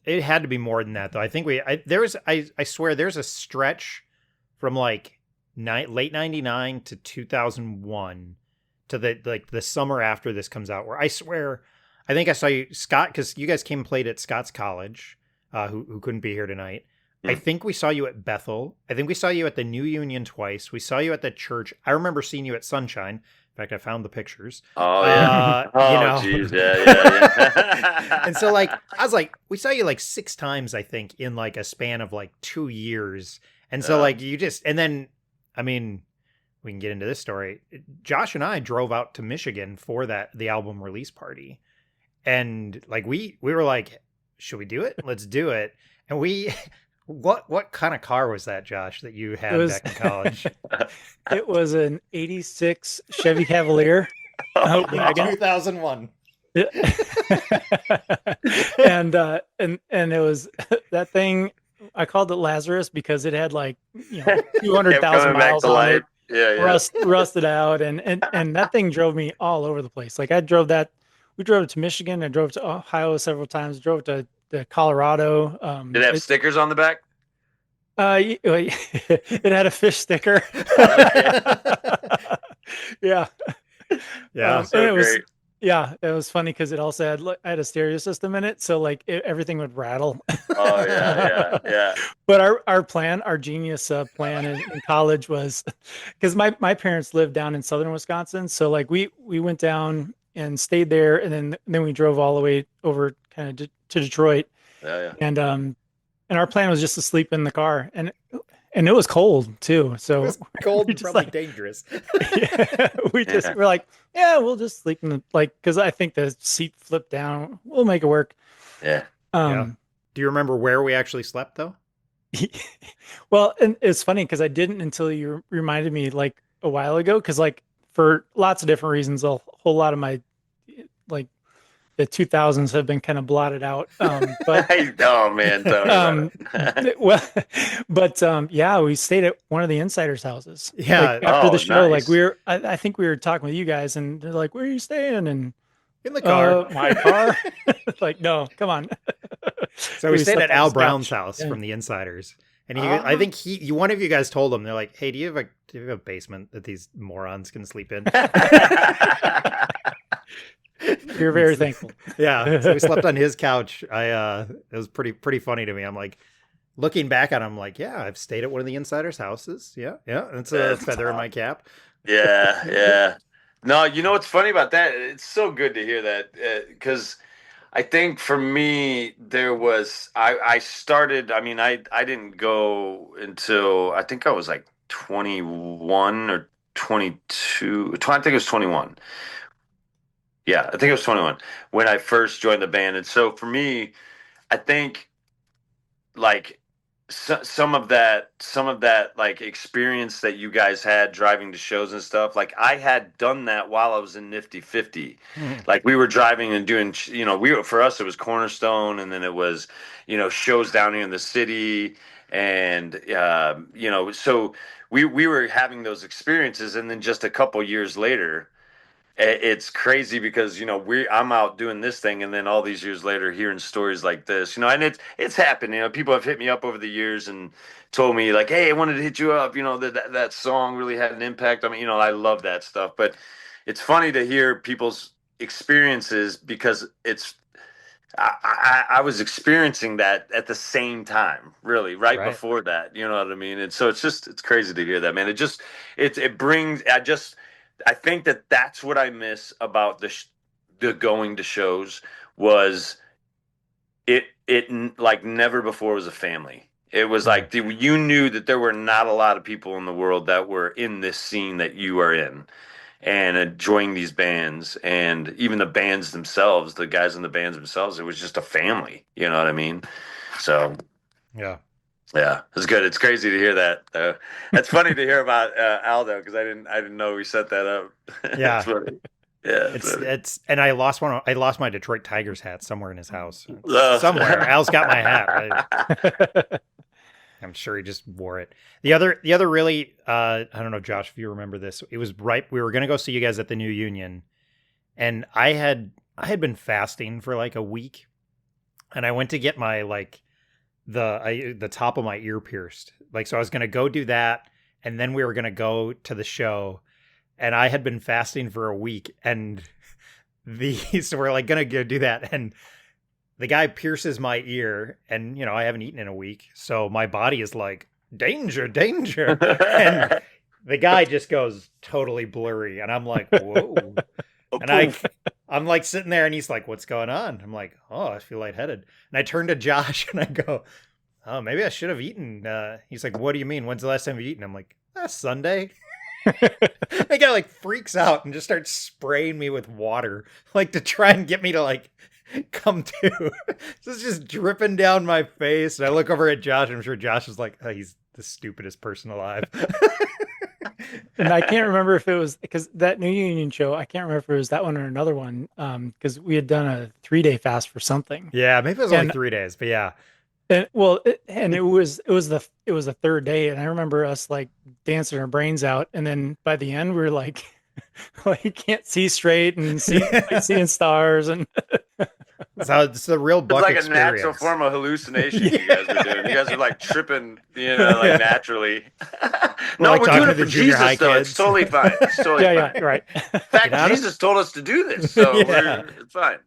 It had to be more than that though. I think I swear there's a stretch from like late '99 to 2001 to the summer after this comes out, where I swear I think I saw you, Scott, because you guys came and played at Scott's college, who couldn't be here tonight. I think we saw you at Bethel. I think we saw you at the New Union twice. We saw you at the church. I remember seeing you at Sunshine. In fact, I found the pictures. Oh, yeah. Geez. Yeah. And so, like, I was like, we saw you like 6 times, I think, in like a span of like 2 years. And so, like, and then, I mean, we can get into this story. Josh and I drove out to Michigan for the album release party. And like, we were like, should we do it? Let's do it. And what kind of car was that, Josh, that you had back in college? It was an 86 Chevy Cavalier. 2001. and it was that thing, I called it Lazarus because it had like 200,000 miles on it. Yeah. Rusted out, and that thing drove me all over the place. Like we drove it to Michigan, I drove to Ohio several times, drove to Colorado. Did it have stickers on the back? It had a fish sticker. Yeah. So great. It was funny because it also had a stereo system in it, so like everything would rattle. Oh yeah. But our genius plan in college was because my parents lived down in southern Wisconsin, so like we went down and stayed there, and then we drove all the way over kind of to Detroit, Yeah, and our plan was just to sleep in the car, and it was cold too, It so was cold we and just probably like dangerous. yeah, yeah, we're like, yeah, we'll just sleep in the because I think the seat flipped down. We'll make it work. yeah. Yeah. Um, Do you remember where we actually slept though? well, and it's funny because I didn't until you reminded me like a while ago. Because like for lots of different reasons, a whole lot of my like the 2000s have been kind of blotted out. But Oh man, tell me about um, it. well, but yeah, we stayed at one of the insiders' houses. Like Yeah, after the Oh, show, like nice. I think we were talking with you guys, and they're like, "Where are you staying?" And in the car. my car. Like, no, come on. So we stayed slept at on Al his Brown's couch. house Yeah. from the insiders. And I Ah. think one of you guys told him, they're like, hey, do you have a basement that these morons can sleep in? You're very thankful. Yeah. So we slept on his couch. It was pretty funny to me. I'm like, looking back at him, I'm like, yeah, I've stayed at one of the insiders' houses. Yeah. Yeah. It's a That's feather in my cap. Yeah, yeah. No, you know what's funny about that? It's so good to hear that because I think for me there was I started. I mean, I didn't go until I think I was like 21 or 22. I think it was 21. Yeah, I think it was 21 when I first joined the band, and so for me, I think like some of that like experience that you guys had driving to shows and stuff, like I had done that while I was in Nifty 50. Mhm. Like we were driving and doing, for us it was Cornerstone, and then it was shows down here in the city, and so we were having those experiences, and then just a couple years later it's crazy because I'm out doing this thing, and then all these years later hearing stories like this, and it's happened. People have hit me up over the years and told me like, hey, I wanted to hit you up, that song really had an impact on me. I love that stuff, but it's funny to hear people's experiences because I was experiencing that at the same time, really, right Right. before that. You know what I mean? And so it's crazy to hear that, man. It brings. I think that's what I miss about the going to shows was like never before was a family. It was like you knew that there were not a lot of people in the world that were in this scene that you are in and enjoying these bands, and even the bands themselves, the guys in the bands themselves, it was just a family. You know what I mean? So Yeah. yeah, it's good. It's crazy to hear that. That's funny to hear about Aldo because I didn't know we set that up. Yeah. It's funny. Yeah, And I lost I lost my Detroit Tigers hat somewhere in his house. funny. Somewhere. Al's got my hat. I'm sure he just wore it. The other really, I don't know, Josh, if you remember this, it was right. We were going to go see you guys at the New Union, and I had been fasting for like a week, and I went to get my like the top of my ear pierced. Like, so I was going to go do that, and then we were going to go to the show, and I had been fasting for a week, and so we're like going to go do that, and the guy pierces my ear, and I haven't eaten in a week, so my body is like, danger, danger. And the guy just goes totally blurry, and I'm like, whoa. And I'm like sitting there, and he's like, what's going on? I'm like, oh, I feel lightheaded. And I turn to Josh and I go, oh, maybe I should have eaten. He's like, what do you mean? When's the last time you eaten? I'm like, last Sunday. The guy like freaks out and just starts spraying me with water, like to try and get me to like come to. So it's just dripping down my face. And I look over at Josh, and I'm sure Josh is like, oh, he's the stupidest person alive. And I can't remember if it was because that New Union show, I can't remember if it was that one or another one. Because we had done a 3-day fast for something. Yeah, maybe it was only And 3 days, but yeah. And well, it was the third day, and I remember us like dancing our brains out, and then by the end we were like, like you can't see straight and seeing stars, and So it's the real It's Buck like experience. a natural form of hallucination you guys are doing. You guys are like tripping, like naturally. No, like we're talking doing to it the for junior Jesus, high though. kids. It's totally fine. It's totally yeah, fine. right. In fact, out of- Jesus told us to do this, so Yeah. it's fine.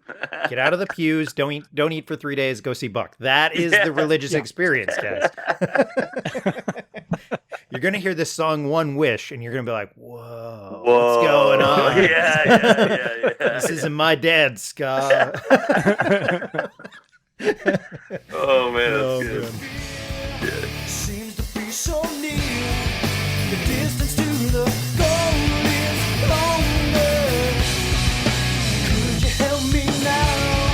Get out of the pews. Don't eat for 3 days. Go see Buck. That is Yeah. the religious Yeah. experience, guys. You're gonna hear this song "One Wish" and you're gonna be like, "Whoa, Whoa. what's going on?" Yeah. This isn't my dad's ska. Oh man, that's Oh, good. man. Seems to be so near. The distance to the goal is longer. Could you help me now?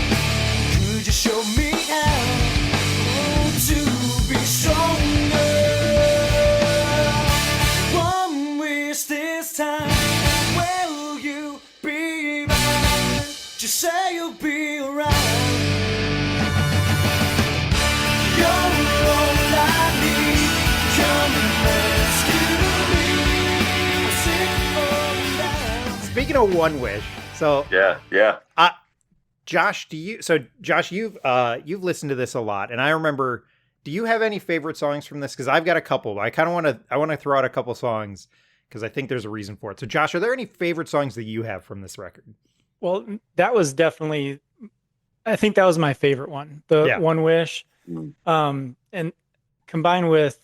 Could you show me how to be stronger? One wish this time. Will you be mine? Just say you'll be around. You're all I need. Come and rescue me. Sick of down. Speaking of One Wish, so Yeah. Josh, you've listened to this a lot, and I remember. Do you have any favorite songs from this? Because I've got a couple. I kind of want to throw out a couple songs because I think there's a reason for it. So, Josh, are there any favorite songs that you have from this record? Well, that was definitely, I think that was my favorite one, the One Wish. And combined with,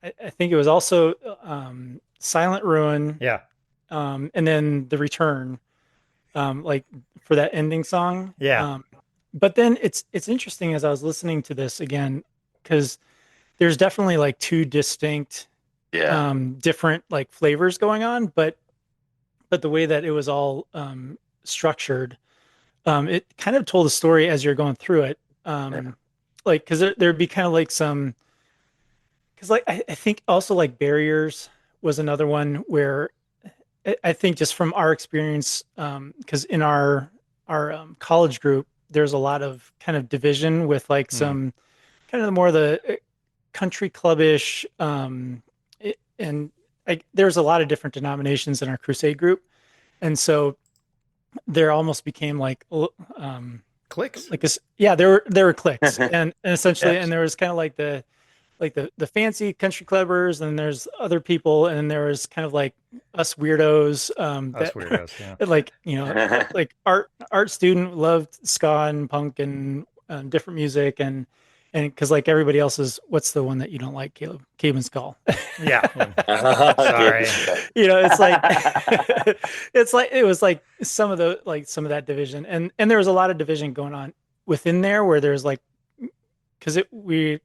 I think it was also Silent Ruin. Yeah. And then The Return, like for that ending song. Yeah. But then it's interesting as I was listening to this again, because there's definitely like two distinct, different like flavors going on, but the way that it was all structured, it kind of told a story as you're going through it. Like, because there'd be kind of like some, because like I think also like Barriers was another one where I think just from our experience, because in our college group, there's a lot of kind of division with like some kind of more of the country clubbish, and there's a lot of different denominations in our crusade group, and so there almost became like Clicks. like this. Yeah, there were cliques, and essentially, and there was kind of like the fancy country clubbers, and there's other people, and there was kind of like us weirdos. Us weirdos, yeah. Like, like art student loved ska and punk and different music, and because like everybody else is, what's the one that you don't like, Caleb? Cave and Skull. Yeah. Sorry. It's like it was like some of that division, and there was a lot of division going on within there where there's like, because we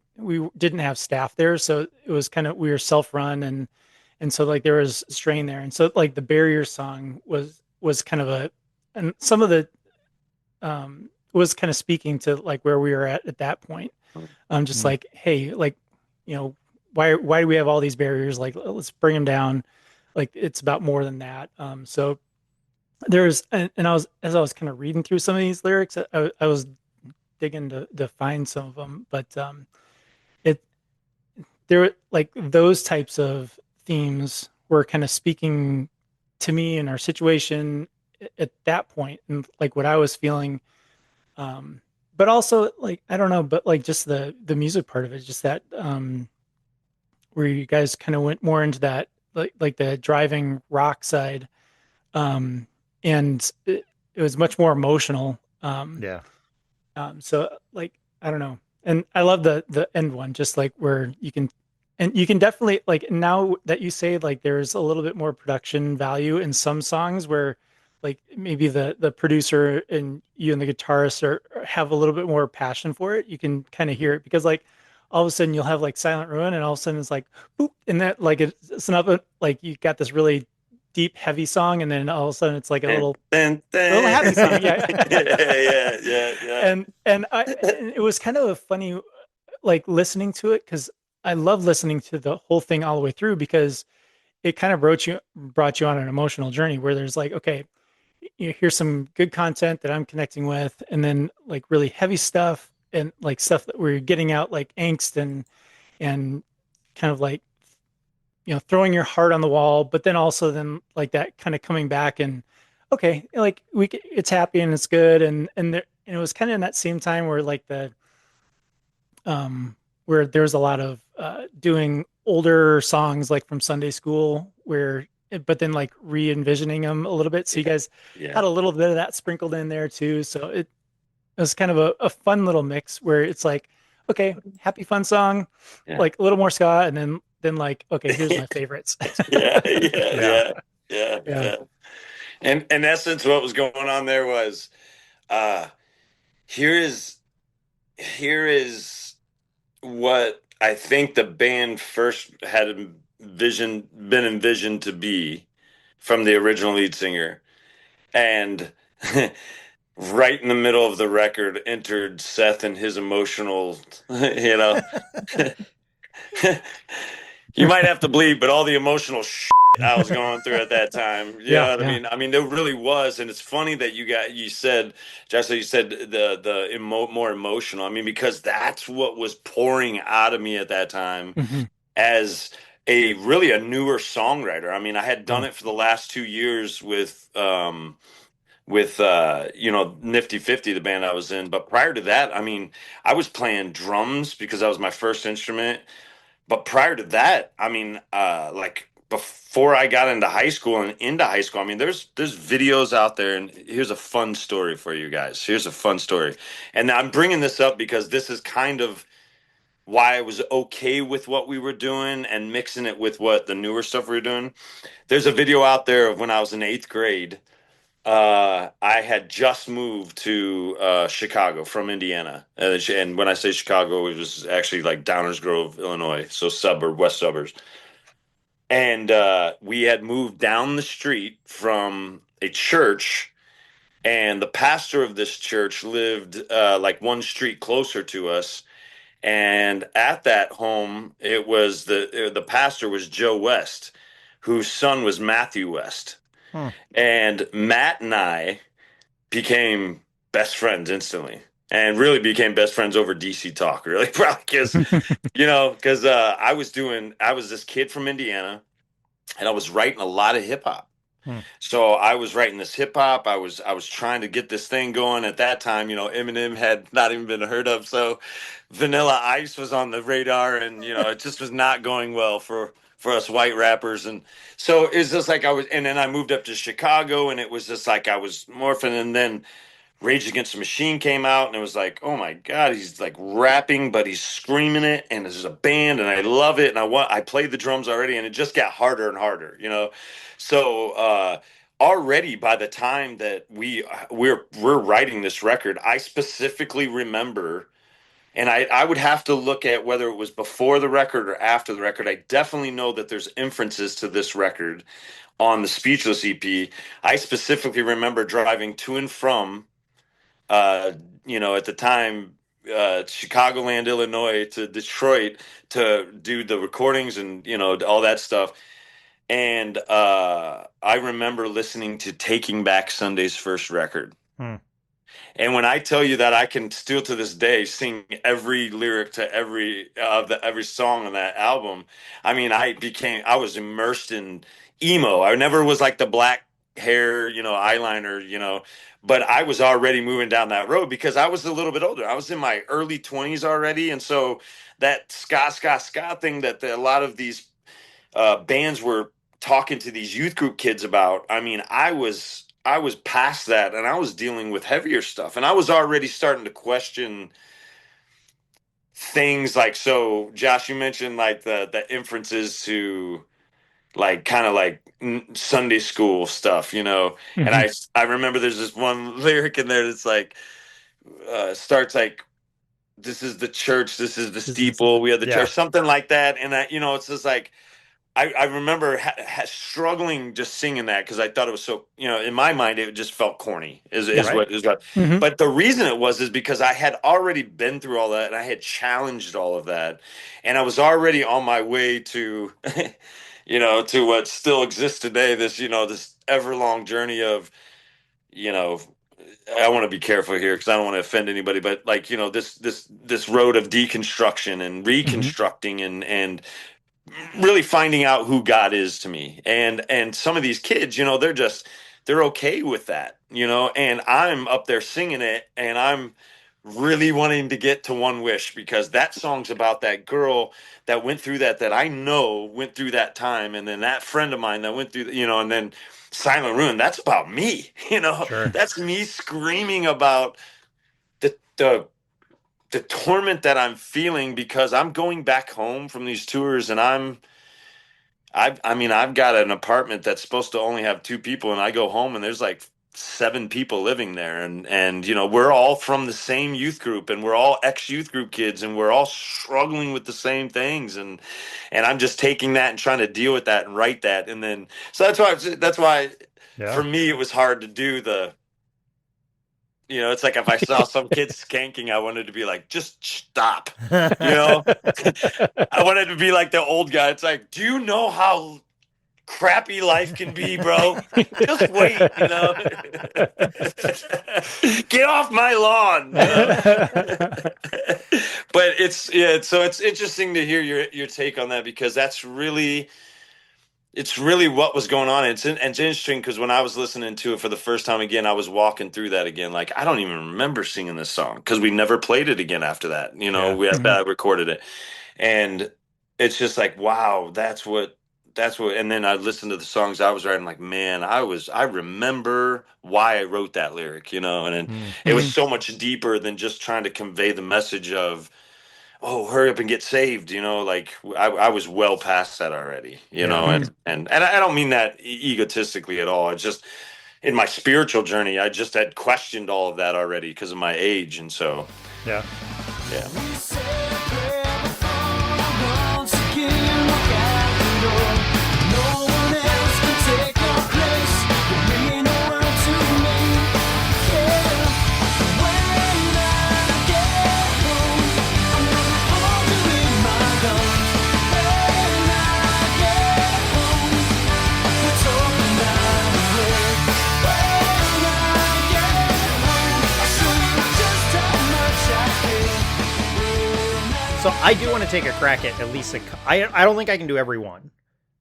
didn't have staff there, so it was kind of, we were self-run, and so like there was strain there, and so like the Barrier song was kind of and some of the was kind of speaking to like where we were at that point. Just like, hey, like, why do we have all these barriers? Like, let's bring them down. Like, it's about more than that. So there's, and as I was kind of reading through some of these lyrics, I was digging to find some of them, but there, like, those types of themes were kind of speaking to me in our situation at that point, and like what I was feeling. But also, like, I don't know, but like just the music part of it, just that where you guys kind of went more into that, like the driving rock side, and it was much more emotional. So like, I don't know, and I love the end one, just like where you can definitely, like, now that you say, like, there's a little bit more production value in some songs where like maybe the producer and you and the guitarist have a little bit more passion for it. You can kind of hear it, because like all of a sudden you'll have like Silent Ruin, and all of a sudden it's like boop, and that like it's not like you got this really deep heavy song, and then all of a sudden it's like a little happy song. Yeah. And it was kind of a funny, like, listening to it, because I love listening to the whole thing all the way through, because it kind of brought you on an emotional journey where there's like, okay, here's some good content that I'm connecting with, and then like really heavy stuff, and like stuff that we're getting out, like angst and kind of like, throwing your heart on the wall, but then also then like that kind of coming back, and okay, like it's happy and it's good, and it was kind of in that same time where like where there's a lot of doing older songs like from Sunday school, but then like re-envisioning them a little bit. So you guys had a little bit of that sprinkled in there too. So it was kind of a fun little mix where it's like, okay, happy fun song, like a little more ska, and then than like, okay, here's my favorites. Yeah, Yeah. yeah. And in essence, what was going on there was, uh, here is here is what I think the band first had been envisioned to be from the original lead singer. And right in the middle of the record entered Seth and his emotional, you know, you might have to bleed, but all the emotional shit I was going through at that time, you know Yeah, what I yeah. mean? I mean, there really was, and it's funny that you said, Jessica, you said more emotional. I mean, because that's what was pouring out of me at that time Mhm. as a newer songwriter. I mean, I had done it for the last 2 years with Nifty 50, the band I was in, but prior to that, I mean, I was playing drums because that was my first instrument. But prior to that, I mean, like before I got into high school and into high school, I mean, there's videos out there, and here's a fun story for you guys. Here's a fun story, and I'm bringing this up because this is kind of why I was okay with what we were doing and mixing it with what the newer stuff we were doing. There's a video out there of when I was in 8th grade. I had just moved to Chicago from Indiana, and when I say Chicago, it was actually like Downers Grove, Illinois, so west suburbs. And we had moved down the street from a church, and the pastor of this church lived like one street closer to us. And at that home, it was the pastor was Joe West, whose son was Matthew West. Hmm. And Matt and I became best friends instantly, and really became best friends over DC Talk, really, probably because I was this kid from Indiana, and I was writing a lot of hip hop. Hmm. So I was writing this hip hop. I was trying to get this thing going at that time. Eminem had not even been heard of, so Vanilla Ice was on the radar, and it just was not going well for us white rappers. And so it's just like and then I moved up to Chicago, and it was just like I was morphing, and then Rage Against the Machine came out, and it was like, oh my God, he's like rapping, but he's screaming it, and there's a band, and I love it, and I played the drums already, and it just got harder and harder. So already by the time that we're writing this record, I specifically remember, and I would have to look at whether it was before the record or after the record. I definitely know that there's inferences to this record on the Speechless EP. I specifically remember driving to and from at the time, Chicagoland, Illinois to Detroit to do the recordings and, all that stuff. And I remember listening to Taking Back Sunday's first record. Hmm. And when I tell you that I can still to this day sing every lyric to every song on that album, I mean, I was immersed in emo. I never was like the black hair, eyeliner, but I was already moving down that road because I was a little bit older. I was in my early 20s already, and so that ska thing that a lot of these bands were talking to these youth group kids about. I mean, I was past that, and I was dealing with heavier stuff, and I was already starting to question things like, so Josh, you mentioned like the inferences to like kind of like Sunday school stuff, and Mhm. I remember there's this one lyric in there that's like starts like, this is the church, this is the This is- steeple, we are the Yeah. church, something like that. And it's just like I remember struggling just singing that because I thought it was so, in my mind, it just felt corny, is Right. what is what. Mhm. But the reason it was is because I had already been through all that, and I had challenged all of that, and I was already on my way to, to what still exists today. This everlong journey of, you know, I want to be careful here because I don't want to offend anybody, but like, this road of deconstruction and Mhm. reconstructing and really finding out who God is to me. And some of these kids, they're okay with that, and I'm up there singing it, and I'm really wanting to get to One Wish because that song's about that girl that went through that I know went through that time, and then that friend of mine that went through, and then Silent Ruin, that's about me. Sure. That's me screaming about the torment that I'm feeling because I'm going back home from these tours, and I'm I mean, I've got an apartment that's supposed to only have two people, and I go home and there's like seven people living there, and you know, we're all from the same youth group, and we're all ex-youth group kids, and we're all struggling with the same things, and I'm just taking that and trying to deal with that and write that, and then so that's why for Yeah. me it was hard to do the. You know, it's like if I saw some kid skanking, I wanted to be like, just stop. You know, I wanted to be like the old guy. It's like, do you know how crappy life can be, bro? Just wait, you know. Get off my lawn, you know. But so it's interesting to hear your take on that because that's really it's really what was going on. And it's interesting because when I was listening to it for the first time again, I was walking through that again. Like, I don't even remember singing this song because we never played it again after that. You know, Yeah. we Mhm. recorded it. And it's just like, wow, that's what. And then I listened to the songs I was writing, like, man, I remember why I wrote that lyric, you know, and Mm. it was Mhm. so much deeper than just trying to convey the message of, oh, hurry up and get saved, you know, like I was well past that already, you Yeah. know, Mhm. and I don't mean that egotistically at all. It's just in my spiritual journey, I just had questioned all of that already because of my age, and so Yeah. yeah. We say a prayer before once again walk out the door. No one else can take your place. You mean the world to me. Yeah. When I get home, I'm gonna hold you in my arms. When I get home, we're talking about the way. When I get home, I'll show you just how much I care. So I do want to take a crack at least I don't think I can do every one,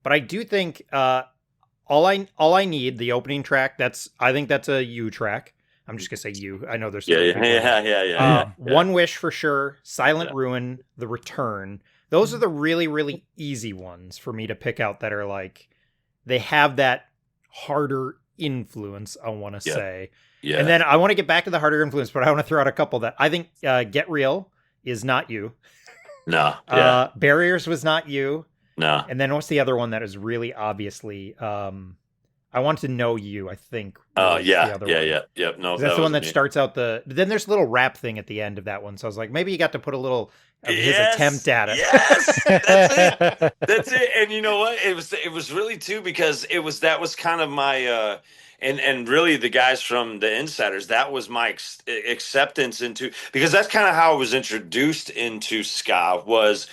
but I do think all I need the opening track. I think that's a you track. I'm just gonna say you. I know there's Yeah, other yeah, people in there. yeah. One Wish for sure. Silent Yeah. Ruin. The Return. Those are the really really easy ones for me to pick out that are like they have that harder influence. I want to Yeah. say. And Yeah. then I want to get back to the harder influence, but I want to throw out a couple that I think Get Real is not you. No. Yeah. Barriers was not you. No. And then what's the other one that is really obviously I Want to Know You, I think Oh, was the yeah. other Yeah. one. Yeah. Yep. No, 'Cause that's that the one wasn't that me. starts out then there's a little rap thing at the end of that one. So I was like, maybe you got to put a little of his attempt Yes. at it. Yes. That's it. That's it. And you know what? It was really too because that was kind of my and really the guys from the Insiders, that was my acceptance into because that's kind of how I was introduced into ska was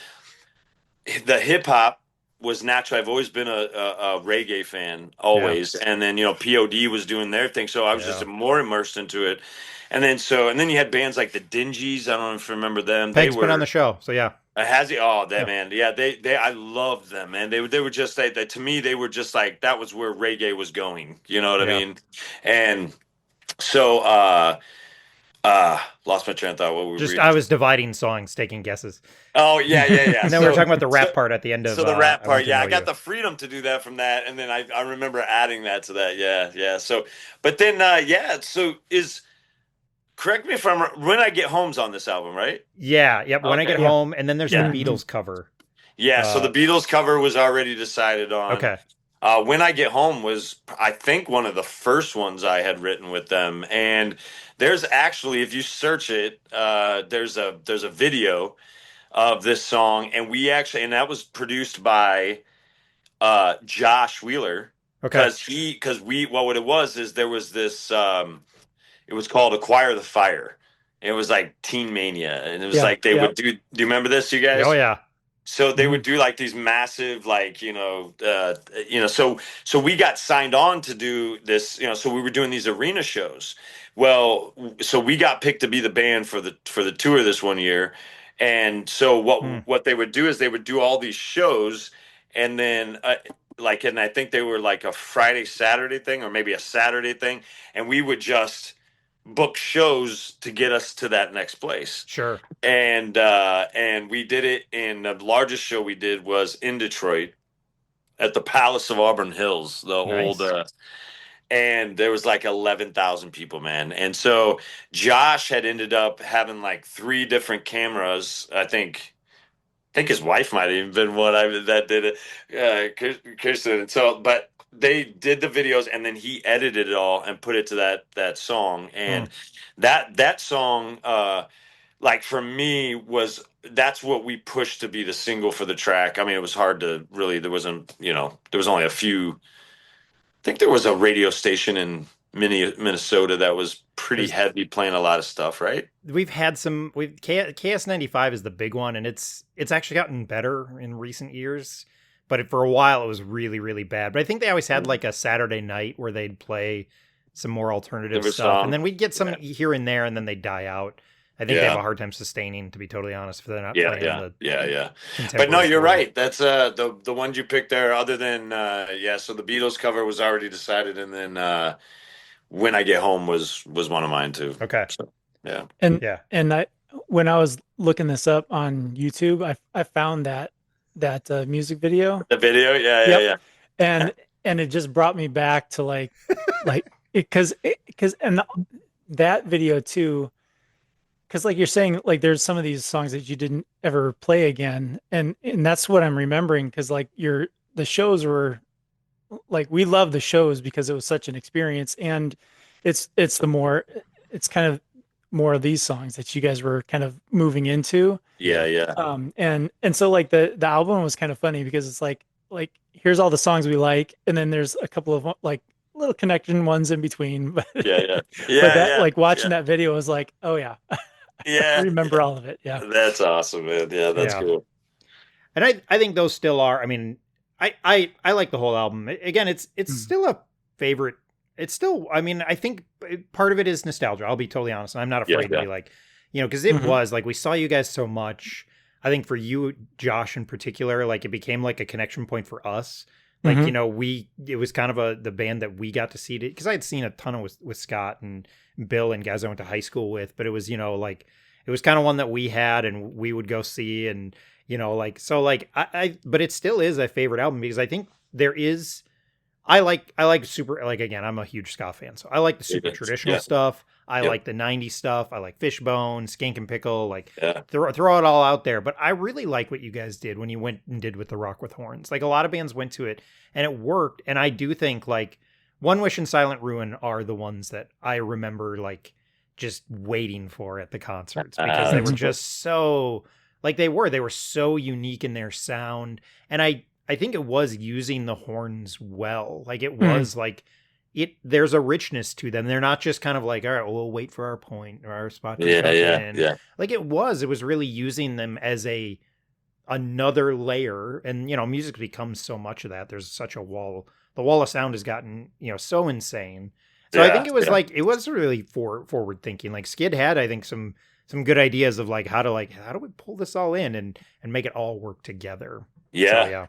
the hip hop was natural. I've always been a reggae fan, Yeah. always, and then you know POD was doing their thing, so I was just Yeah. more immersed into it. And then you had bands like the Dingies. I don't know if you remember them. They Peg's been on were the show, so yeah. has he? Oh, that Yeah. man, yeah. They I loved them, man. They were just they to me they were just like that was where reggae was going. You know what I Yeah. mean? And so lost my train of thought. What were Just we? I was dividing songs, taking guesses. Oh yeah, yeah, yeah. And then we were So talking about the so rap part at the end of so the rap I Want part, to yeah, Know I got You. the freedom to do that from that, and then I remember adding that to that. Yeah, yeah. So, but then yeah. So is correct me if I'm when I get home's on this album, right? Yeah, yep. When I Okay. Get Yeah. Home, and then there's the Yeah, Mhm. Beatles cover. yeah. So the Beatles cover was already decided on. Okay. When I Get Home was, I think, one of the first ones I had written with them. And there's actually, if you search it, there's a video of this song, and and that was produced by Josh Wheeler Okay. because what it was is there was this it was called Acquire the Fire. It was like Teen Mania, and it was Yeah. like they Yeah. would do. Do you remember this, you Oh guys? yeah. So they would Mhm. do like these massive, like so we got signed on to do this, so we were doing these arena shows. Well, so we got picked to be the band for the tour this one year, and so Hmm. what they would do is they would do all these shows, and then and I think they were like a Friday Saturday thing or maybe a Saturday thing, and we would just book shows to get us to that next place Sure. and we did it in the largest show we did was in Detroit at the Palace of Auburn Hills, the old Nice. and there was like 11,000 people, man. And so Josh had ended up having like three different cameras, I think think his wife might have even been one that did it. Kirsten. And so, but they did the videos, and then he edited it all and put it to that song. Hmm. And that song, like for me, that's what we pushed to be the single for the track. I mean, it was hard to really. There wasn't, there was only a few. I think there was a radio station in Minnesota that was pretty There's heavy, playing a lot of stuff, right? we've had some KS95 is the big one, and it's actually gotten better in recent years. But for a while it was really, really bad. But I think they always had like a Saturday night where they'd play some more alternative Different stuff, and song. then we'd get some Yeah. here and there, and then they'd die out. I think they have Yeah. a hard time sustaining, to be totally honest, if they're not Yeah, playing yeah, the yeah. But no, contemporary you're format. right. That's the ones you picked there. Other than so the Beatles cover was already decided, and then When I Get Home was one of mine too. Okay. So yeah, And Yeah. I when I was looking this up on YouTube, I found that music video. the video. Yeah, Yep. yeah. And it just brought me back to like because that video too, because like you're saying, like there's some of these songs that you didn't ever play again, and that's what I'm remembering, because like the shows were like, we love the shows because it was such an experience, and it's kind of more of these songs that you guys were kind of moving into. Yeah. And so like the album was kind of funny because it's like here's all the songs we like, and then there's a couple of like little connection ones in between. But Yeah. but that, Yeah. like watching that video was like, oh yeah, I Yeah. remember all of it. Yeah. That's awesome, man. Yeah, that's Yeah. cool. And I think those still are. I mean, I like the whole album. Again, it's still a favorite. It's still. I mean, I think part of it is nostalgia. I'll be totally honest. And I'm not afraid to Yeah. be like, because it Mhm. was like we saw you guys so much. I think for you, Josh, in particular, like it became like a connection point for us. Like Mhm. it was kind of the band that we got to see, because I had seen a ton of with Scott and Bill and guys I went to high school with, but it was like it was kind of one that we had and we would go see, and like so like but it still is a favorite album because I think there is. I like super, like, again, I'm a huge ska fan, so I like the super traditional Yeah. stuff. I Yep. like the 90s stuff. I like Fishbone, Skank and Pickle, like Yeah. throw it all out there. But I really like what you guys did when you went and did with the Rock with Horns. Like a lot of bands went to it and it worked. And I do think like One Wish and Silent Ruin are the ones that I remember like just waiting for at the concerts because they were just so like they were so unique in their sound. And I think it was using the horns well. Like it was like there's a richness to them. They're not just kind of like, all right, well, we'll wait for our point or our spot to come in. Yeah. Like it was really using them as another layer. And music becomes so much of that. There's such a wall. The wall of sound has gotten, so insane. So I think it was like it was really forward thinking. Like Skid had, I think, some good ideas of like how do we pull this all in and make it all work together. Yeah. So, yeah.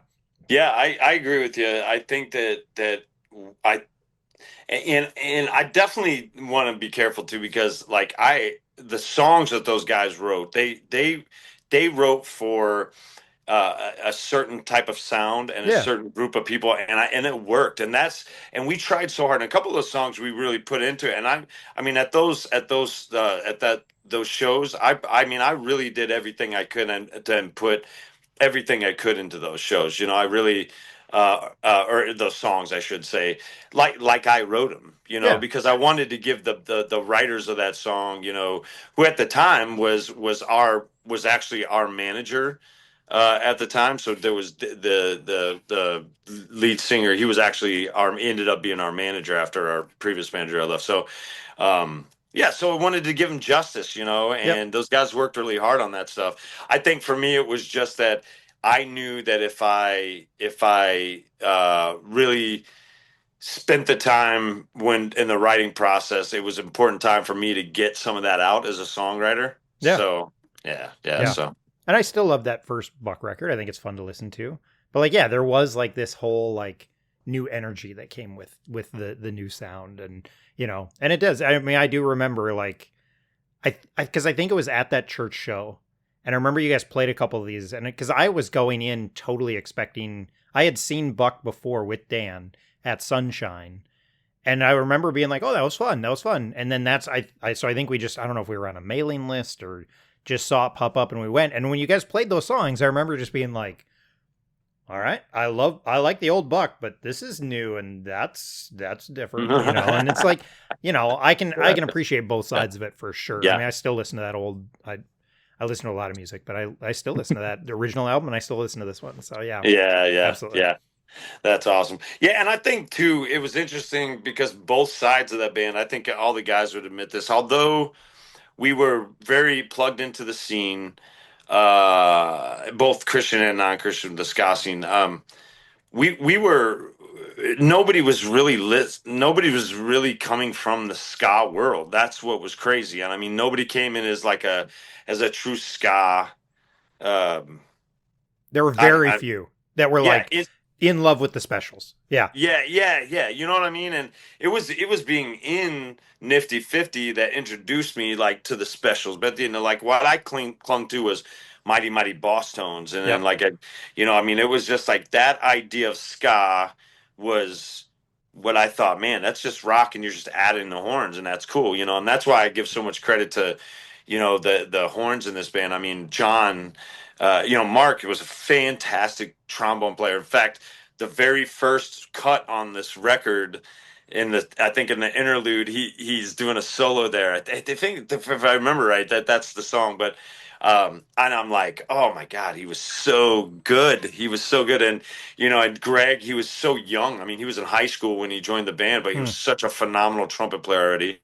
Yeah, I agree with you. I think that I and I definitely want to be careful too, because like the songs that those guys wrote, they wrote for a certain type of sound and a Yeah. certain group of people, and it worked, and we tried so hard. And a couple of those songs we really put into it, and I mean at those shows, I mean I really did everything I could and put everything I could into those shows. I really, or those songs, I should say, like I wrote them. Yeah. Because I wanted to give the writers of that song, who at the time was actually our manager. At the time, so there was the lead singer. He was actually ended up being our manager after our previous manager left. So, yeah, so I wanted to give him justice, and those guys worked really hard on that stuff. I think for me, it was just that I knew that if I really spent the time when in the writing process, it was an important time for me to get some of that out as a songwriter. Yeah. So yeah. So. And I still love that first Buck record. I think it's fun to listen to. But like, yeah, there was like this whole like new energy that came with the new sound, and and it does. I mean, I do remember like because I think it was at that church show, and I remember you guys played a couple of these, and because I was going in totally expecting, I had seen Buck before with Dan at Sunshine. And I remember being like, "Oh, that was fun. That was fun." And then so I think we just, I don't know if we were on a mailing list or just saw it pop up and we went. And when you guys played those songs, I remember just being like, all right, I like the old Buck, but this is new and that's different, and it's like, I can appreciate both sides of it for sure. I Yeah. mean, I still listen to that old, I listen to a lot of music, but I still listen to that the original album and I still listen to this one. So yeah. Yeah. Absolutely. Yeah. That's awesome. Yeah, and I think too, it was interesting because both sides of that band, I think all the guys would admit this, although we were very plugged into the scene, both Christian and non-Christian, the ska scene. We were nobody was really coming from the ska world. That's what was crazy. And I mean, nobody came in as like as a true ska. There were very few that were in love with the Specials. Yeah. Yeah. You know what I mean? And it was being in Nifty 50 that introduced me like to the Specials. But like what I clung to was Mighty Mighty Boss Tones. And then I mean, it was just like that idea of ska was what I thought, man, that's just rock and you're just adding the horns and that's cool, and that's why I give so much credit to, the horns in this band. I mean, John, Mark was a fantastic trombone player. In fact, the very first cut on this record, I think in the interlude, he's doing a solo there. I think if I remember right, that's the song. But and I'm like, oh my God, he was so good. He was so good. And and Greg, he was so young. I mean, he was in high school when he joined the band, but he was such a phenomenal trumpet player already.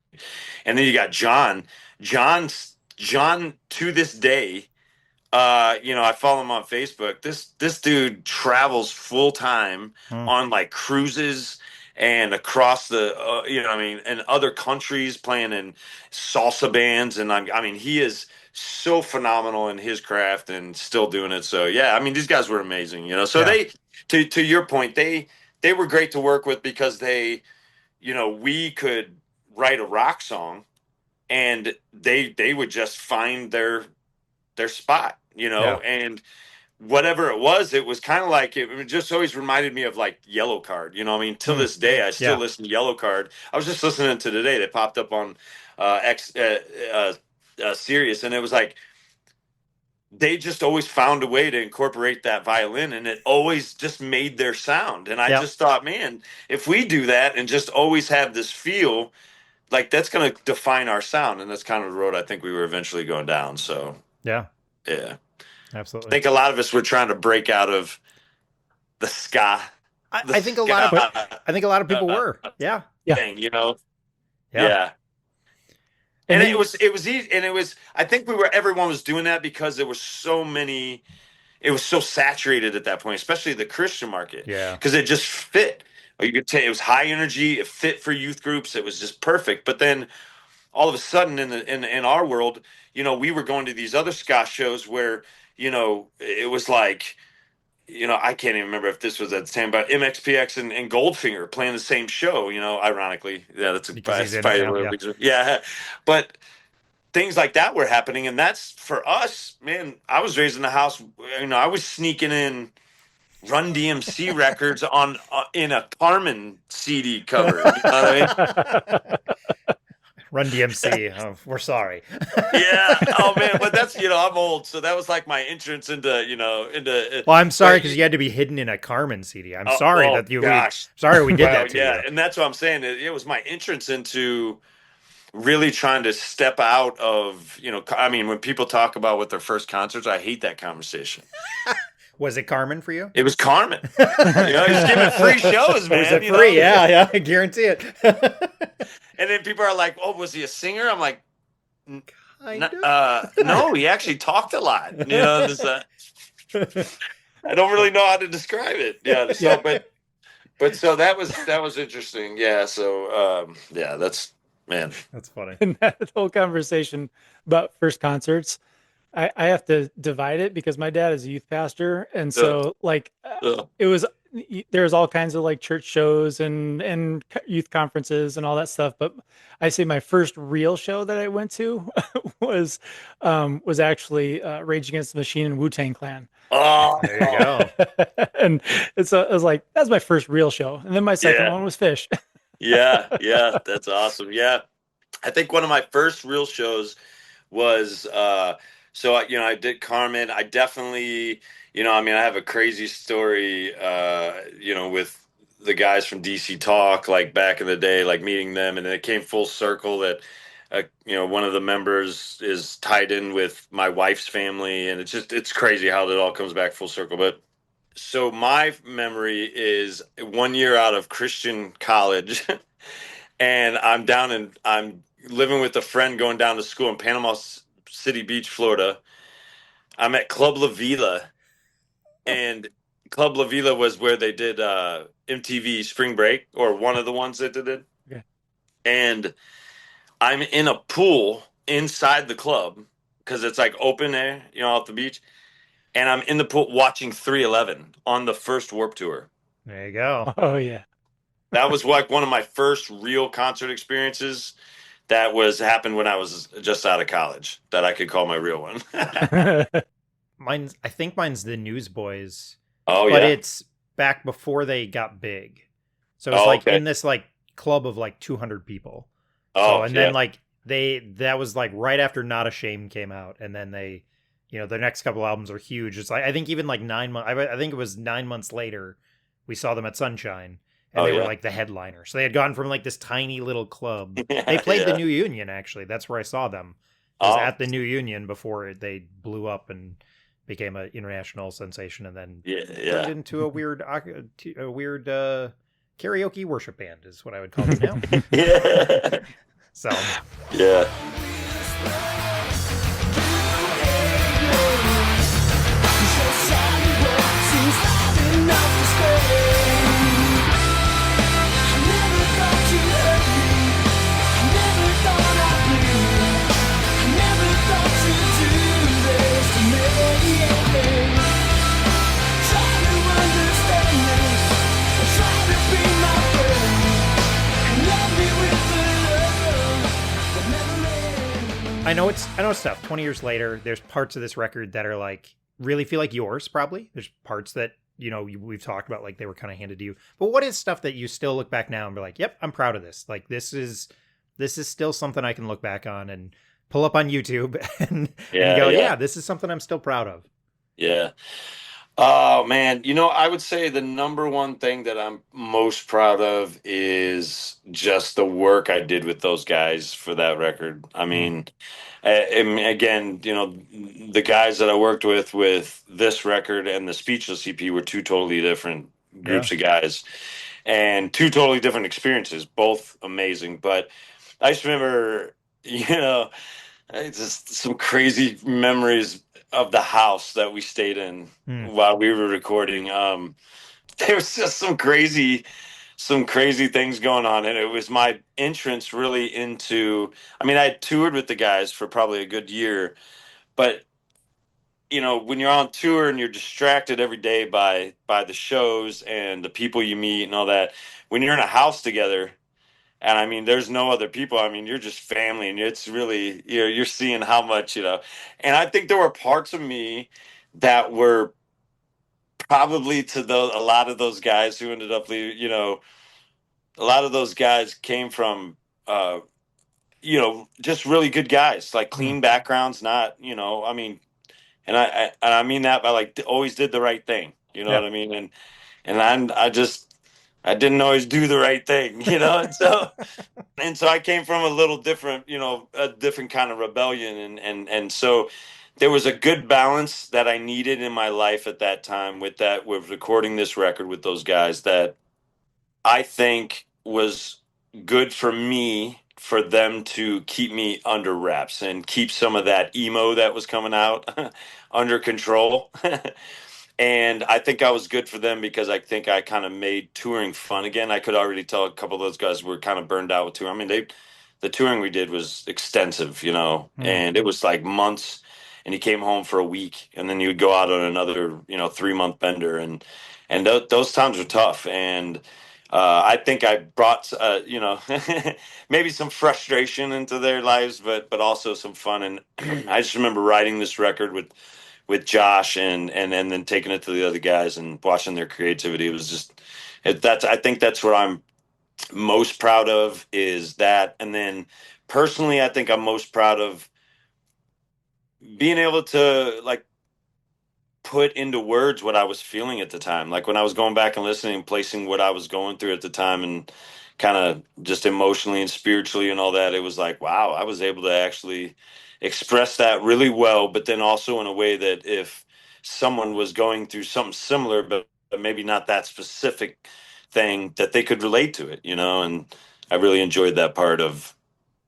And then you got John. John to this day. I follow him on Facebook. This dude travels full time on like cruises and across the, in other countries playing in salsa bands. And I mean, he is so phenomenal in his craft and still doing it. So yeah, I mean, these guys were amazing, So they, to your point, they were great to work with because they, we could write a rock song and they would just find their spot, and whatever it was kind of like, it just always reminded me of like Yellow Card, I mean, till this day, I still listen to Yellow Card. I was just listening to today, they popped up on Sirius, and it was like, they just always found a way to incorporate that violin and it always just made their sound. And I just thought, man, if we do that and just always have this feel, like that's going to define our sound. And that's kind of the road I think we were eventually going down. So yeah, I absolutely. think a lot of us were trying to break out of the ska. I think a lot of people were. Yeah. Thing, Yeah. And it was easy, and it was. I think everyone was doing that because there were so many. It was so saturated at that point, especially the Christian market. Yeah. Because it just fit. Or you could say it was high energy. It fit for youth groups. It was just perfect. But then, all of a sudden, in our world, we were going to these other ska shows where it was like. I can't even remember if this was at the time, but MXPX and Goldfinger playing the same show, ironically. Yeah, that's yeah. But things like that were happening. And that's for us, man, I was raised in the house, I was sneaking in Run DMC records in a Carmen CD cover. You know what I mean? Run DMC. Oh, we're sorry. Yeah. Oh man, but that's I'm old, so that was like my entrance into Well, I'm sorry because you had to be hidden in a Carmen CD. I'm sorry that you. Sorry we did that to you. Yeah, and that's what I'm saying. It was my entrance into really trying to step out of I mean, when people talk about what their first concerts, I hate that conversation. Was it Carmen for you? It was Carmen. He's giving free shows, man. Was it free? Yeah, I guarantee it. And then people are like, "Oh, was he a singer?" I'm like, "No, he actually talked a lot." I don't really know how to describe it. Yeah. So, but so that was interesting. Yeah. So, that's funny. And that whole conversation about first concerts, I have to divide it because my dad is a youth pastor, and so there's all kinds of like church shows and youth conferences and all that stuff. But I say my first real show that I went to was actually Rage Against the Machine and Wu-Tang Clan. Oh, there you go. And so I was like, that's my first real show, and then my second one was Fish. Yeah, that's awesome. Yeah, I think one of my first real shows was So I did Carmen. I definitely, I mean, I have a crazy story, with the guys from DC Talk, like back in the day, like meeting them, and then it came full circle that, one of the members is tied in with my wife's family, and it's crazy how that all comes back full circle. But so my memory is 1 year out of Christian college, and I'm living with a friend going down to school in Panama City Beach, Florida. I'm at Club La Vila, and Club La Vila was where they did MTV Spring Break, or one of the ones that they did. Okay. And I'm in a pool inside the club because it's like open air, off the beach. And I'm in the pool watching 311 on the first Warp Tour. There you go. Oh yeah. That was like one of my first real concert experiences. That was happened when I was just out of college. That I could call my real one. I think mine's the Newsboys, Oh but yeah. it's back before they got big. So it's Oh like okay. in this like club of like 200 people. So Oh and yeah. then like that was like right after Not Ashamed came out, and then their next couple albums are huge. It's like I think even like 9 months. I think it was 9 months later we saw them at Sunshine, and Oh they were yeah. like the headliner. So they had gone from like this tiny little club. They Yeah. played the Yeah. New Union actually. That's where I saw them. Was Oh at the New Union before they blew up and became an international sensation, and then yeah. turned Yeah. into a weird karaoke worship band is what I would call them now. Yeah. So Yeah. I know it's tough. 20 years later, there's parts of this record that are like really feel like yours. Probably there's parts that we've talked about like they were kind of handed to you. But what is stuff that you still look back now and be like, "Yep, I'm proud of this." Like this is still something I can look back on and pull up on YouTube and Yeah. go, Yeah. "Yeah, this is something I'm still proud of." Yeah. Oh man, I would say the number one thing that I'm most proud of is just the work I did with those guys for that record. I Mm, mean, again, the guys that I worked with this record and the Speechless EP were two totally different yeah. groups of guys and two totally different experiences, both amazing. But I just remember, just some crazy memories of the house that we stayed in Mm, while we were recording. There was just some crazy things going on, and it was my entrance really into. I mean, I had toured with the guys for probably a good year, but when you're on tour and you're distracted every day by the shows and the people you meet and all that, when you're in a house together, and I mean, there's no other people. I mean, you're just family, and it's really you're seeing how much. And I think there were parts of me that were probably to a lot of those guys who ended up leaving. A lot of those guys came from, just really good guys, like mm, clean backgrounds. Not, I mean, and I mean that by like always did the right thing. You know yeah. what I mean? I didn't always do the right thing. And so I came from a little different, a different kind of rebellion, and so there was a good balance that I needed in my life at that time with recording this record with those guys that I think was good for me for them to keep me under wraps and keep some of that emo that was coming out under control. And I think I was good for them because I think I kind of made touring fun again. I could already tell a couple of those guys were kind of burned out with touring. I mean, the touring we did was extensive, Mm, and it was like months. And he came home for a week, and then he would go out on another, 3-month bender, and those times were tough. And I think I brought, maybe some frustration into their lives, but also some fun. And I just remember writing this record with Josh and then taking it to the other guys and watching their creativity. It was just I think that's what I'm most proud of is that. And then personally, I think I'm most proud of being able to like put into words what I was feeling at the time. Like when I was going back and listening and placing what I was going through at the time and kind of just emotionally and spiritually and all that, it was like, wow, I was able to actually express that really well, but then also in a way that if someone was going through something similar, but maybe not that specific thing, that they could relate to it, you know? And I really enjoyed that part of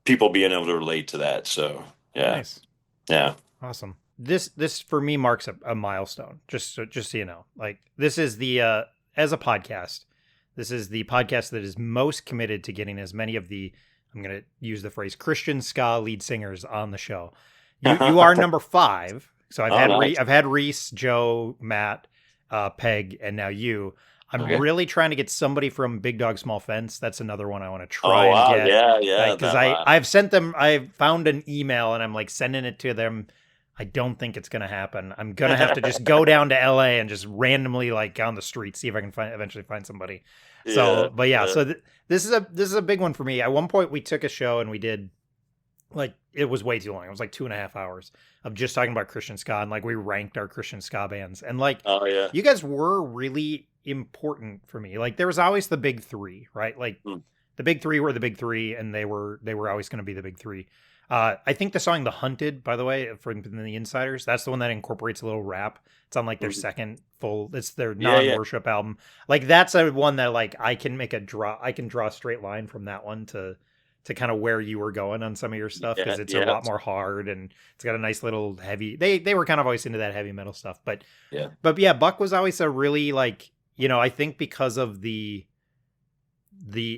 people being able to relate to that. So, yeah. Nice. Yeah. Awesome. This for me marks a milestone. Just so you know, like this is the as a podcast, this is the podcast that is most committed to getting as many of the, I'm going to use the phrase, Christian ska lead singers on the show. You are number 5. So I've had nice. I've had Reese, Joe, Matt, Peg, and now you. I'm really trying to get somebody from Big Dog Small Fence. That's another one I want to try and get. Yeah. Because I've sent them, I found an email and I'm like sending it to them. I don't think it's going to happen. I'm going to have to just go down to LA and just randomly like on the street, see if I can eventually find somebody. So, but yeah, so this is a big one for me. At one point we took a show and we did like, it was way too long. It was like 2.5 hours of just talking about Christian ska. And like we ranked our Christian ska bands and like, you guys were really important for me. Like there was always the big 3, right? Like the big 3 were the big 3 and they were always going to be the big 3. I think the song "The Hunted," by the way, from the Insiders, that's the one that incorporates a little rap. It's on like their second full. It's their non-worship album. Like that's a one that like I can draw a straight line from that one to kind of where you were going on some of your stuff because it's a lot more hard and it's got a nice little heavy. They were kind of always into that heavy metal stuff, but yeah, Buck was always a really like, you know, I think because of the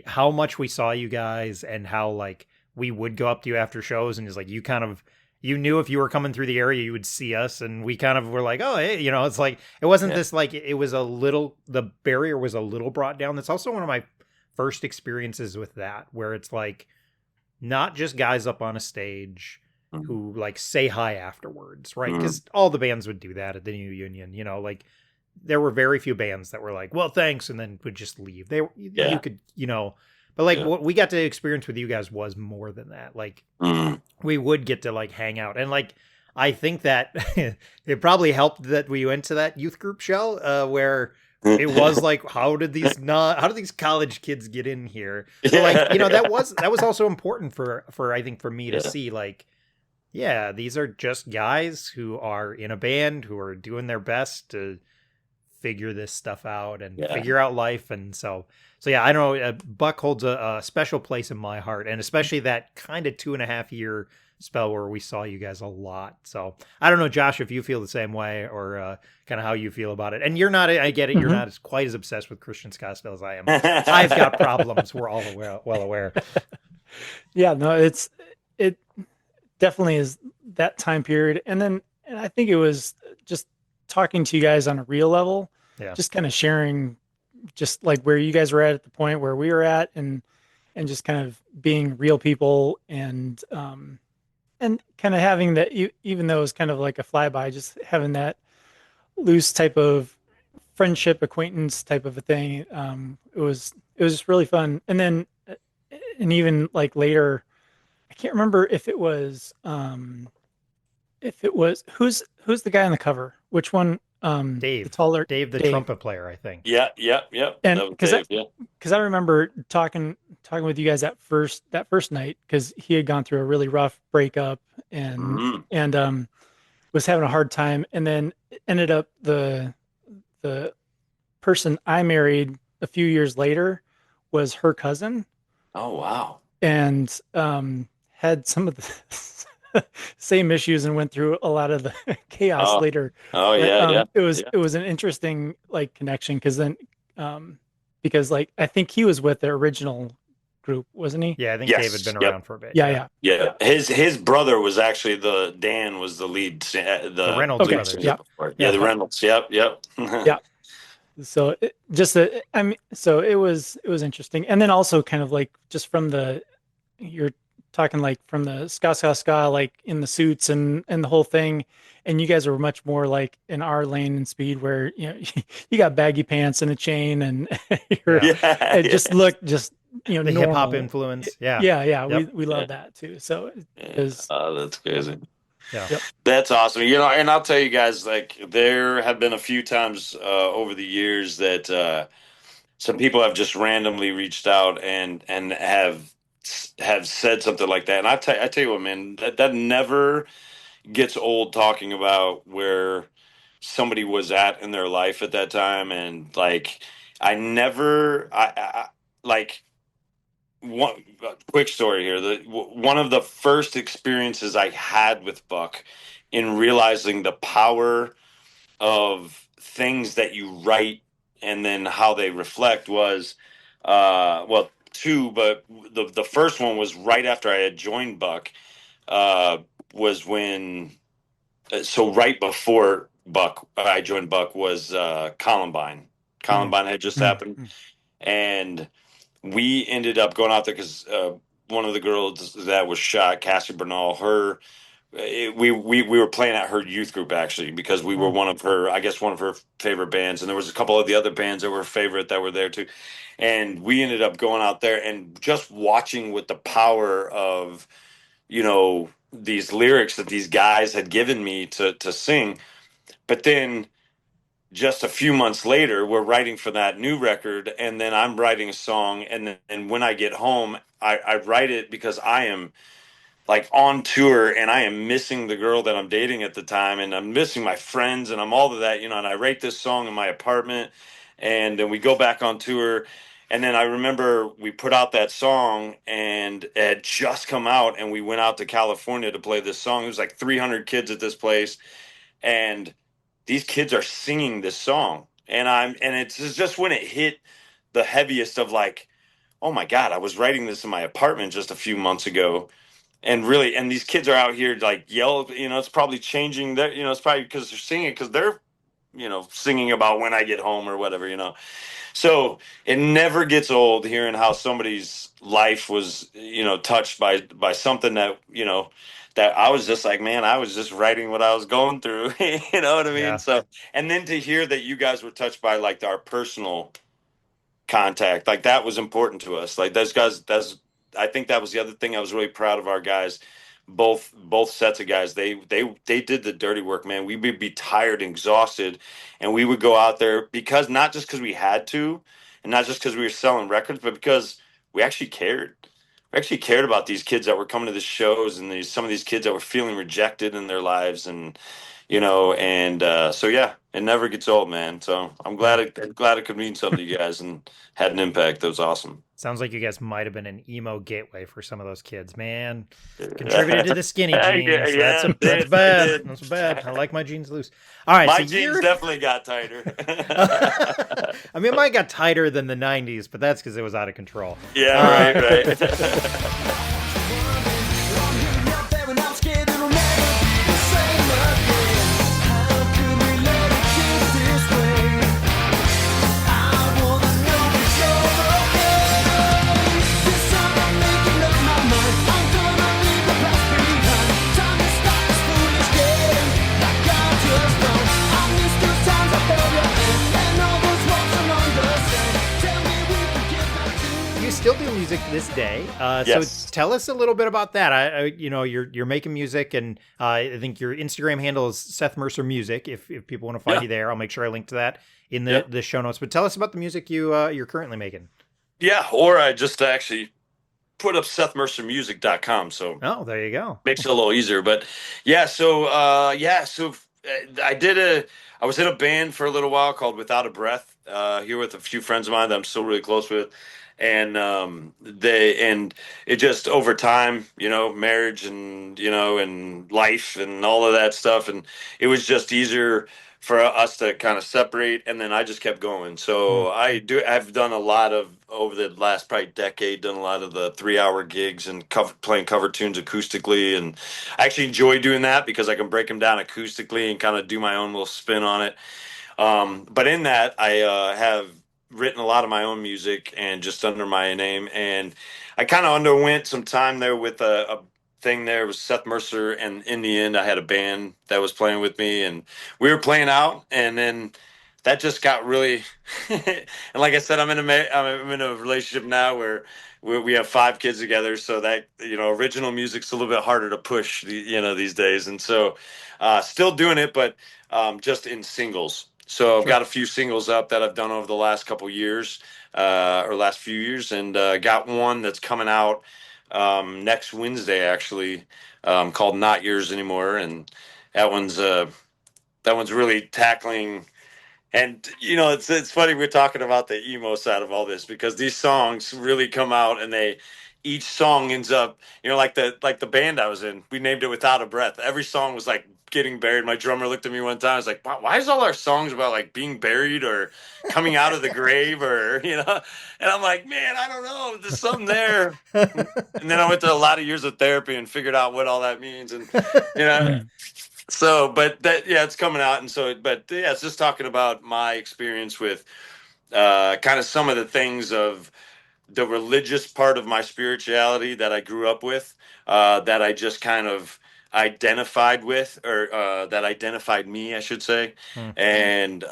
how much we saw you guys and how like we would go up to you after shows and it's like you knew if you were coming through the area you would see us and we kind of were like, oh hey, you know, it's like it wasn't this like it was a little, the barrier was a little brought down. That's also one of my first experiences with that where it's like not just guys up on a stage who like say hi afterwards, right? Because all the bands would do that at the New Union, you know, like there were very few bands that were like, well thanks, and then would just leave. You could, you know. But like what we got to experience with you guys was more than that. Like we would get to like hang out. And like, I think that it probably helped that we went to that youth group show where it was like, how did these college kids get in here? So like, you know, that was also important for I think for me to see like, yeah, these are just guys who are in a band who are doing their best to figure this stuff out and figure out life. And so yeah, I know Buck holds a special place in my heart, and especially that kind of 2.5 year spell where we saw you guys a lot. So I don't know, Josh, if you feel the same way or kind of how you feel about it. And you're not, I get it, you're not quite as obsessed with Christian Scottsdale as I am. I've got problems. We're all well aware. Yeah, no, it definitely is that time period. And I think it was just talking to you guys on a real level, just kind of sharing just like where you guys were at the point where we were at and just kind of being real people and kind of having that, even though it was kind of like a flyby, just having that loose type of friendship, acquaintance type of a thing. It was just really fun. And then, and even like later, I can't remember if it was who's the guy on the cover, which one? Dave, the taller Dave, the trumpet player, I think. Yeah. And because I remember talking with you guys that first night, because he had gone through a really rough breakup and was having a hard time, and then ended up the person I married a few years later was her cousin. Oh wow! And had some of the same issues and went through a lot of the chaos later. Oh yeah. It was an interesting like connection because then because like I think he was with the original group, wasn't he? Yeah, I think Dave had been around for a bit. Yeah. His brother was actually Dan was the lead. The Reynolds brothers. The Reynolds. Yep. Yeah. So it was interesting, and then also kind of like just from you're talking like from the ska, like in the suits and the whole thing. And you guys were much more like in our lane and speed where, you know, you got baggy pants and a chain and it just looked just, you know, the normal. hip hop influence. Yeah. Yep. We love that too. So it was, that's crazy. Yeah. Yep. That's awesome. And I'll tell you guys, like, there have been a few times over the years that some people have just randomly reached out and have said something like that. And I tell you what, man, that never gets old, talking about where somebody was at in their life at that time. And like, I never, I like, one quick story here. One of the first experiences I had with Buck in realizing the power of things that you write and then how they reflect was, well, two, but the first one was right after I had joined Buck. uh was when So right before Buck, I joined Buck, was Columbine. Mm. Columbine had just happened, and we ended up going out there because one of the girls that was shot, Cassie Bernal, we were playing at her youth group, actually, because we were one of her, I guess, one of her favorite bands, and there was a couple of the other bands that were favorite that were there too, and we ended up going out there and just watching with the power of these lyrics that these guys had given me to sing. But then just a few months later, we're writing for that new record, and then I'm writing a song, and when I get home, I write it because I am like on tour and I am missing the girl that I'm dating at the time, and I'm missing my friends, and I'm all of that, and I write this song in my apartment, and then we go back on tour. And then I remember we put out that song and it had just come out, and we went out to California to play this song. It was like 300 kids at this place, and these kids are singing this song. And it's just when it hit the heaviest of like, oh my God, I was writing this in my apartment just a few months ago, and really, and these kids are out here like yell, it's probably changing their, it's probably because they're singing, because they're singing about when I get home or whatever. So it never gets old hearing how somebody's life was touched by something that I was just like, man, I was just writing what I was going through. You know what I mean? Yeah. So, and then to hear that you guys were touched by like our personal contact, like that was important to us. Like those guys, I think that was the other thing I was really proud of our guys. Both sets of guys, they did the dirty work, man. We would be tired and exhausted, and we would go out there because not just because we had to, and not just because we were selling records, but because we actually cared. We actually cared about these kids that were coming to the shows, and some of these kids that were feeling rejected in their lives, and so yeah, it never gets old, man. So I'm glad it could mean something to you guys and had an impact. That was awesome. Sounds like you guys might have been an emo gateway for some of those kids, man. Contributed to the skinny jeans. Yeah, That's I bad. did. That's bad. I like my jeans loose. All right, My so jeans definitely got tighter. I mean, mine got tighter than the '90s, but that's because it was out of control. Yeah, right. Still do music to this day. Yes. So tell us a little bit about that. You're making music, and I think your Instagram handle is Seth Mercer Music. If people want to find you there, I'll make sure I link to that in the show notes. But tell us about the music you're currently making. Yeah, or I just actually put up SethMercerMusic.com. So there you go. Makes it a little easier. But yeah, so I was in a band for a little while called Without a Breath, here with a few friends of mine that I'm still really close with. And it just over time, marriage and life and all of that stuff, and it was just easier for us to kind of separate, and then I just kept going. So I've done a lot of, over the last probably decade, done a lot of the 3-hour gigs and playing cover tunes acoustically, and I actually enjoy doing that because I can break them down acoustically and kind of do my own little spin on it. But in that, I have written a lot of my own music and just under my name, and I kind of underwent some time there with a thing there with Seth Mercer, and in the end I had a band that was playing with me, and we were playing out, and then that just got really, and like I said, I'm in a relationship now where we have 5 kids together. So that, original music's a little bit harder to push, these days. And so, still doing it, but just in singles. So I've Sure. got a few singles up that I've done over the last couple years, or last few years, and got one that's coming out next Wednesday, actually, called "Not Yours Anymore," and that one's uh, that one's really tackling. And it's funny we're talking about the emo side of all this, because these songs really come out, and each song ends up, like the band I was in, we named it Without a Breath. Every song was like getting buried. My drummer looked at me one time, I was like, why is all our songs about like being buried or coming out of the grave, or and I'm like, man, I don't know, there's something there. And then I went to a lot of years of therapy and figured out what all that means. And you know so, but that, yeah, it's coming out. And so, but yeah, it's just talking about my experience with kind of some of the things of the religious part of my spirituality that I grew up with, that I just kind of identified with, or that identified me, I should say. Hmm. And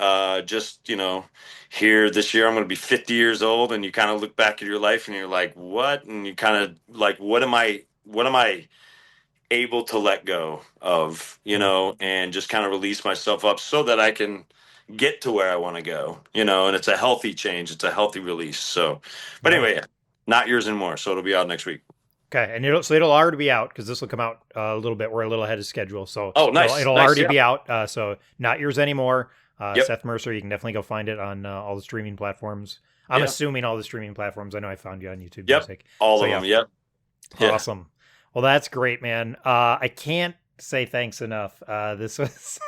just, here this year, I'm going to be 50 years old, and you kind of look back at your life and you're like, what? And you kind of like, what am I able to let go of, Hmm. and just kind of release myself up so that I can get to where I want to go, and it's a healthy change. It's a healthy release. So, but Yeah. anyway, Not Yours Anymore. So it'll be out next week. Okay, and it'll already be out because this will come out a little bit. We're a little ahead of schedule, so Oh, it'll nice. it'll Nice. already Yeah. be out. So Not Yours Anymore. Yep. Seth Mercer. You can definitely go find it on all the streaming platforms. I'm Yeah. assuming all the streaming platforms. I know I found you on YouTube Yep. Music. All So, of yeah. them. Yep. Yeah. Awesome. Well, that's great, man. I can't say thanks enough. This was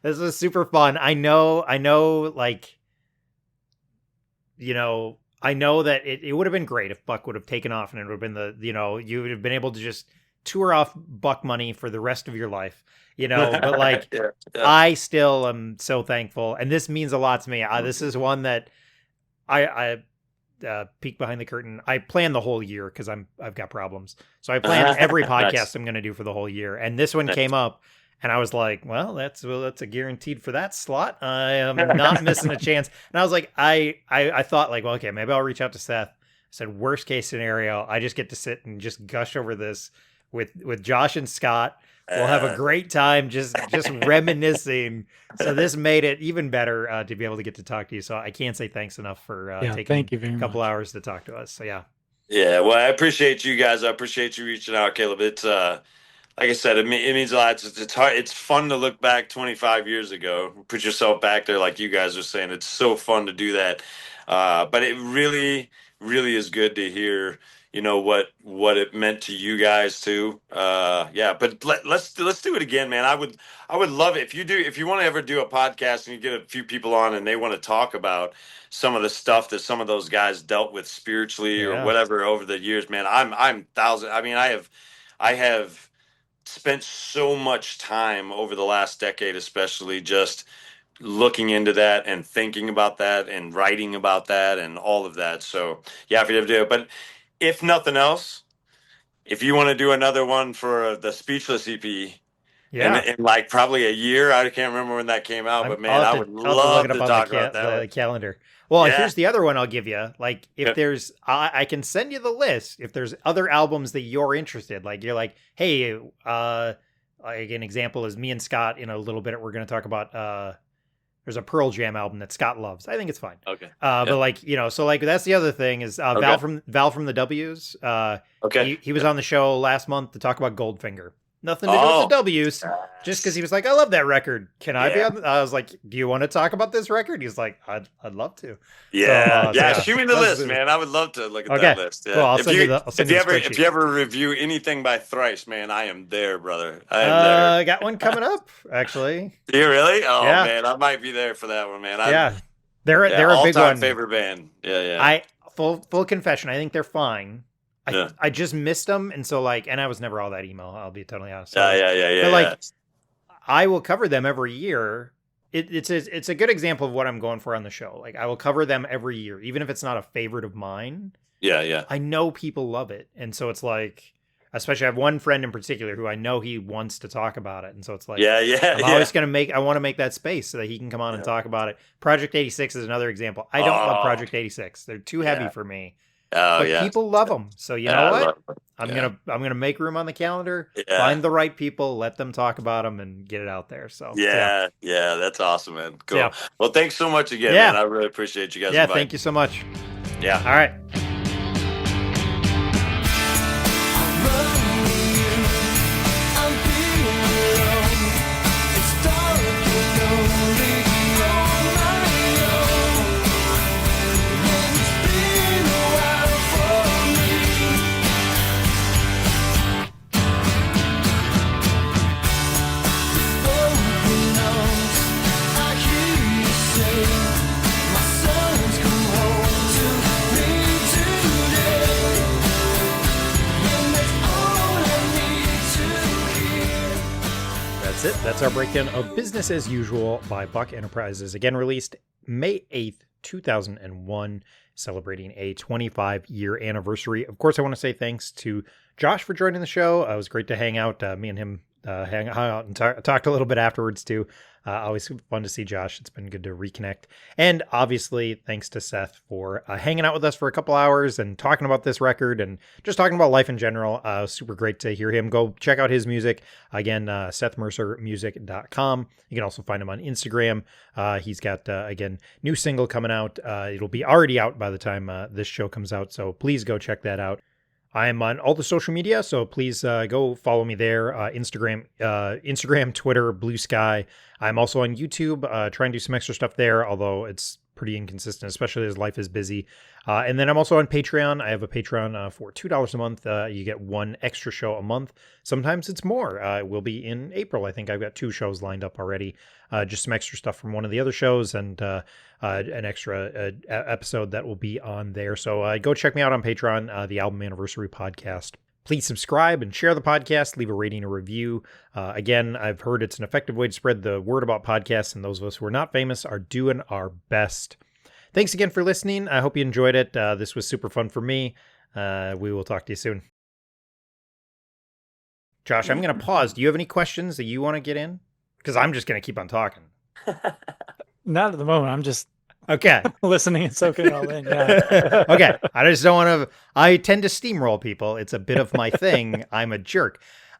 this was super fun. I know, like, I know that it would have been great if Buck would have taken off and it would have been you would have been able to just tour off Buck money for the rest of your life, but like, Yeah. Yeah. I still am so thankful. And this means a lot to me. This is one that I peek behind the curtain. I plan the whole year because I've got problems. So I plan every podcast Nice. I'm going to do for the whole year. And this one Nice. came up, and I was like, well, that's a guaranteed for that slot. I am not missing a chance. And I was like, I thought like, well, okay, maybe I'll reach out to Seth. I said, worst case scenario, I just get to sit and just gush over this with Josh and Scott. We'll have a great time just reminiscing. So this made it even better to be able to get to talk to you. So I can't say thanks enough for taking thank you very a couple much. hours to talk to us. So yeah. Yeah. Well, I appreciate you guys. I appreciate you reaching out, Caleb. It's like I said, it means a lot. It's hard. It's fun to look back 25 years ago, put yourself back there, like you guys are saying. It's so fun to do that. But it really, really is good to hear, what it meant to you guys too. Yeah. But let's do it again, man. I would love it if you want to ever do a podcast and you get a few people on and they want to talk about some of the stuff that some of those guys dealt with spiritually or Yeah. whatever over the years, man. I'm thousand. I mean, I have spent so much time over the last decade, especially just looking into that and thinking about that and writing about that and all of that. So yeah, if you ever do it, but if nothing else, if you want to do another one for the Speechless EP, Yeah. in like probably a year, I can't remember when that came out, but man, I would I'll have to look love it up to on talk about that the one. calendar. Well, Yeah. here's the other one I'll give you. Like, if Yeah. there's, I can send you the list. If there's other albums that you're interested, like you're like, hey, like an example is me and Scott in a little bit. We're going to talk about, there's a Pearl Jam album that Scott loves. I think it's fine. Okay. But like, so like that's the other thing is Val from the W's. Okay. He was on the show last month to talk about Goldfinger. Nothing to do Oh. with the W's. Just because he was like, I love that record. Can I be Yeah. on? I was like, do you want to talk about this record? He's like, I'd love to. Yeah, So, yeah. Shoot me the That's- list, man. I would love to look at Okay. that list. Yeah. Cool. I'll send you the If you spreadsheet. ever review anything by Thrice, man, I am there, brother. I am I got one coming up actually. there. You really? Oh Yeah. man, I might be there for that one, man. Yeah, they're a big all-time one. favorite band. Yeah. Full confession. I think they're fine. Yeah. I just missed them, and so like, and I was never all that emo. I'll be totally honest. So, Yeah. But like, I will cover them every year. It's a good example of what I'm going for on the show. Like, I will cover them every year, even if it's not a favorite of mine. Yeah. I know people love it, and so it's like, especially I have one friend in particular who I know he wants to talk about it. And so it's like, Yeah, yeah, I'm always going to I want to make that space so that he can come on and talk about it. Project 86 is another example. I don't love Project 86. They're too heavy for me. Oh, But yeah. people love them. So you know I what? love it. I'm gonna make room on the calendar, Yeah. find the right people, let them talk about them, and get it out there. So Yeah, that's awesome, man. Cool. Yeah. Well, thanks so much again, Yeah. man. I really appreciate you guys. Yeah, inviting thank you so much. Yeah. All right. I'm feeling alone. It's dark and lonely on my own. And it's been a while for me. Broken arms, I hear you say, my son's come home to me today. And that's all I need to hear. That's it. That's our breakdown of Business as Usual by Buck Enterprises. Again, released May 8th, 2001, celebrating a 25-year anniversary. Of course, I want to say thanks to Josh for joining the show. It was great to hang out. Me and him hung out and talked a little bit afterwards, too. Always fun to see Josh. It's been good to reconnect. And obviously, thanks to Seth for hanging out with us for a couple hours and talking about this record and just talking about life in general. Super great to hear him. Go check out his music. Again, SethMercerMusic.com. You can also find him on Instagram. He's got, again, new single coming out. It'll be already out by the time this show comes out. So please go check that out. I am on all the social media, so please go follow me there. Instagram, Twitter, Blue Sky. I'm also on YouTube, trying to do some extra stuff there, although it's pretty inconsistent, especially as life is busy. And then I'm also on Patreon. I have a Patreon for $2 a month. You get one extra show a month. Sometimes it's more. It will be in April. I think I've got 2 shows lined up already. Just some extra stuff from one of the other shows and an extra episode that will be on there. So go check me out on Patreon, the Album Anniversary Podcast. Please subscribe and share the podcast. Leave a rating or review. Again, I've heard it's an effective way to spread the word about podcasts, and those of us who are not famous are doing our best. Thanks again for listening. I hope you enjoyed it. This was super fun for me. We will talk to you soon. Josh, I'm going to pause. Do you have any questions that you want to get in? Because I'm just going to keep on talking. Not at the moment. I'm just Okay. listening and soaking it all in. Yeah. Okay. I just don't want to. I tend to steamroll people. It's a bit of my thing. I'm a jerk.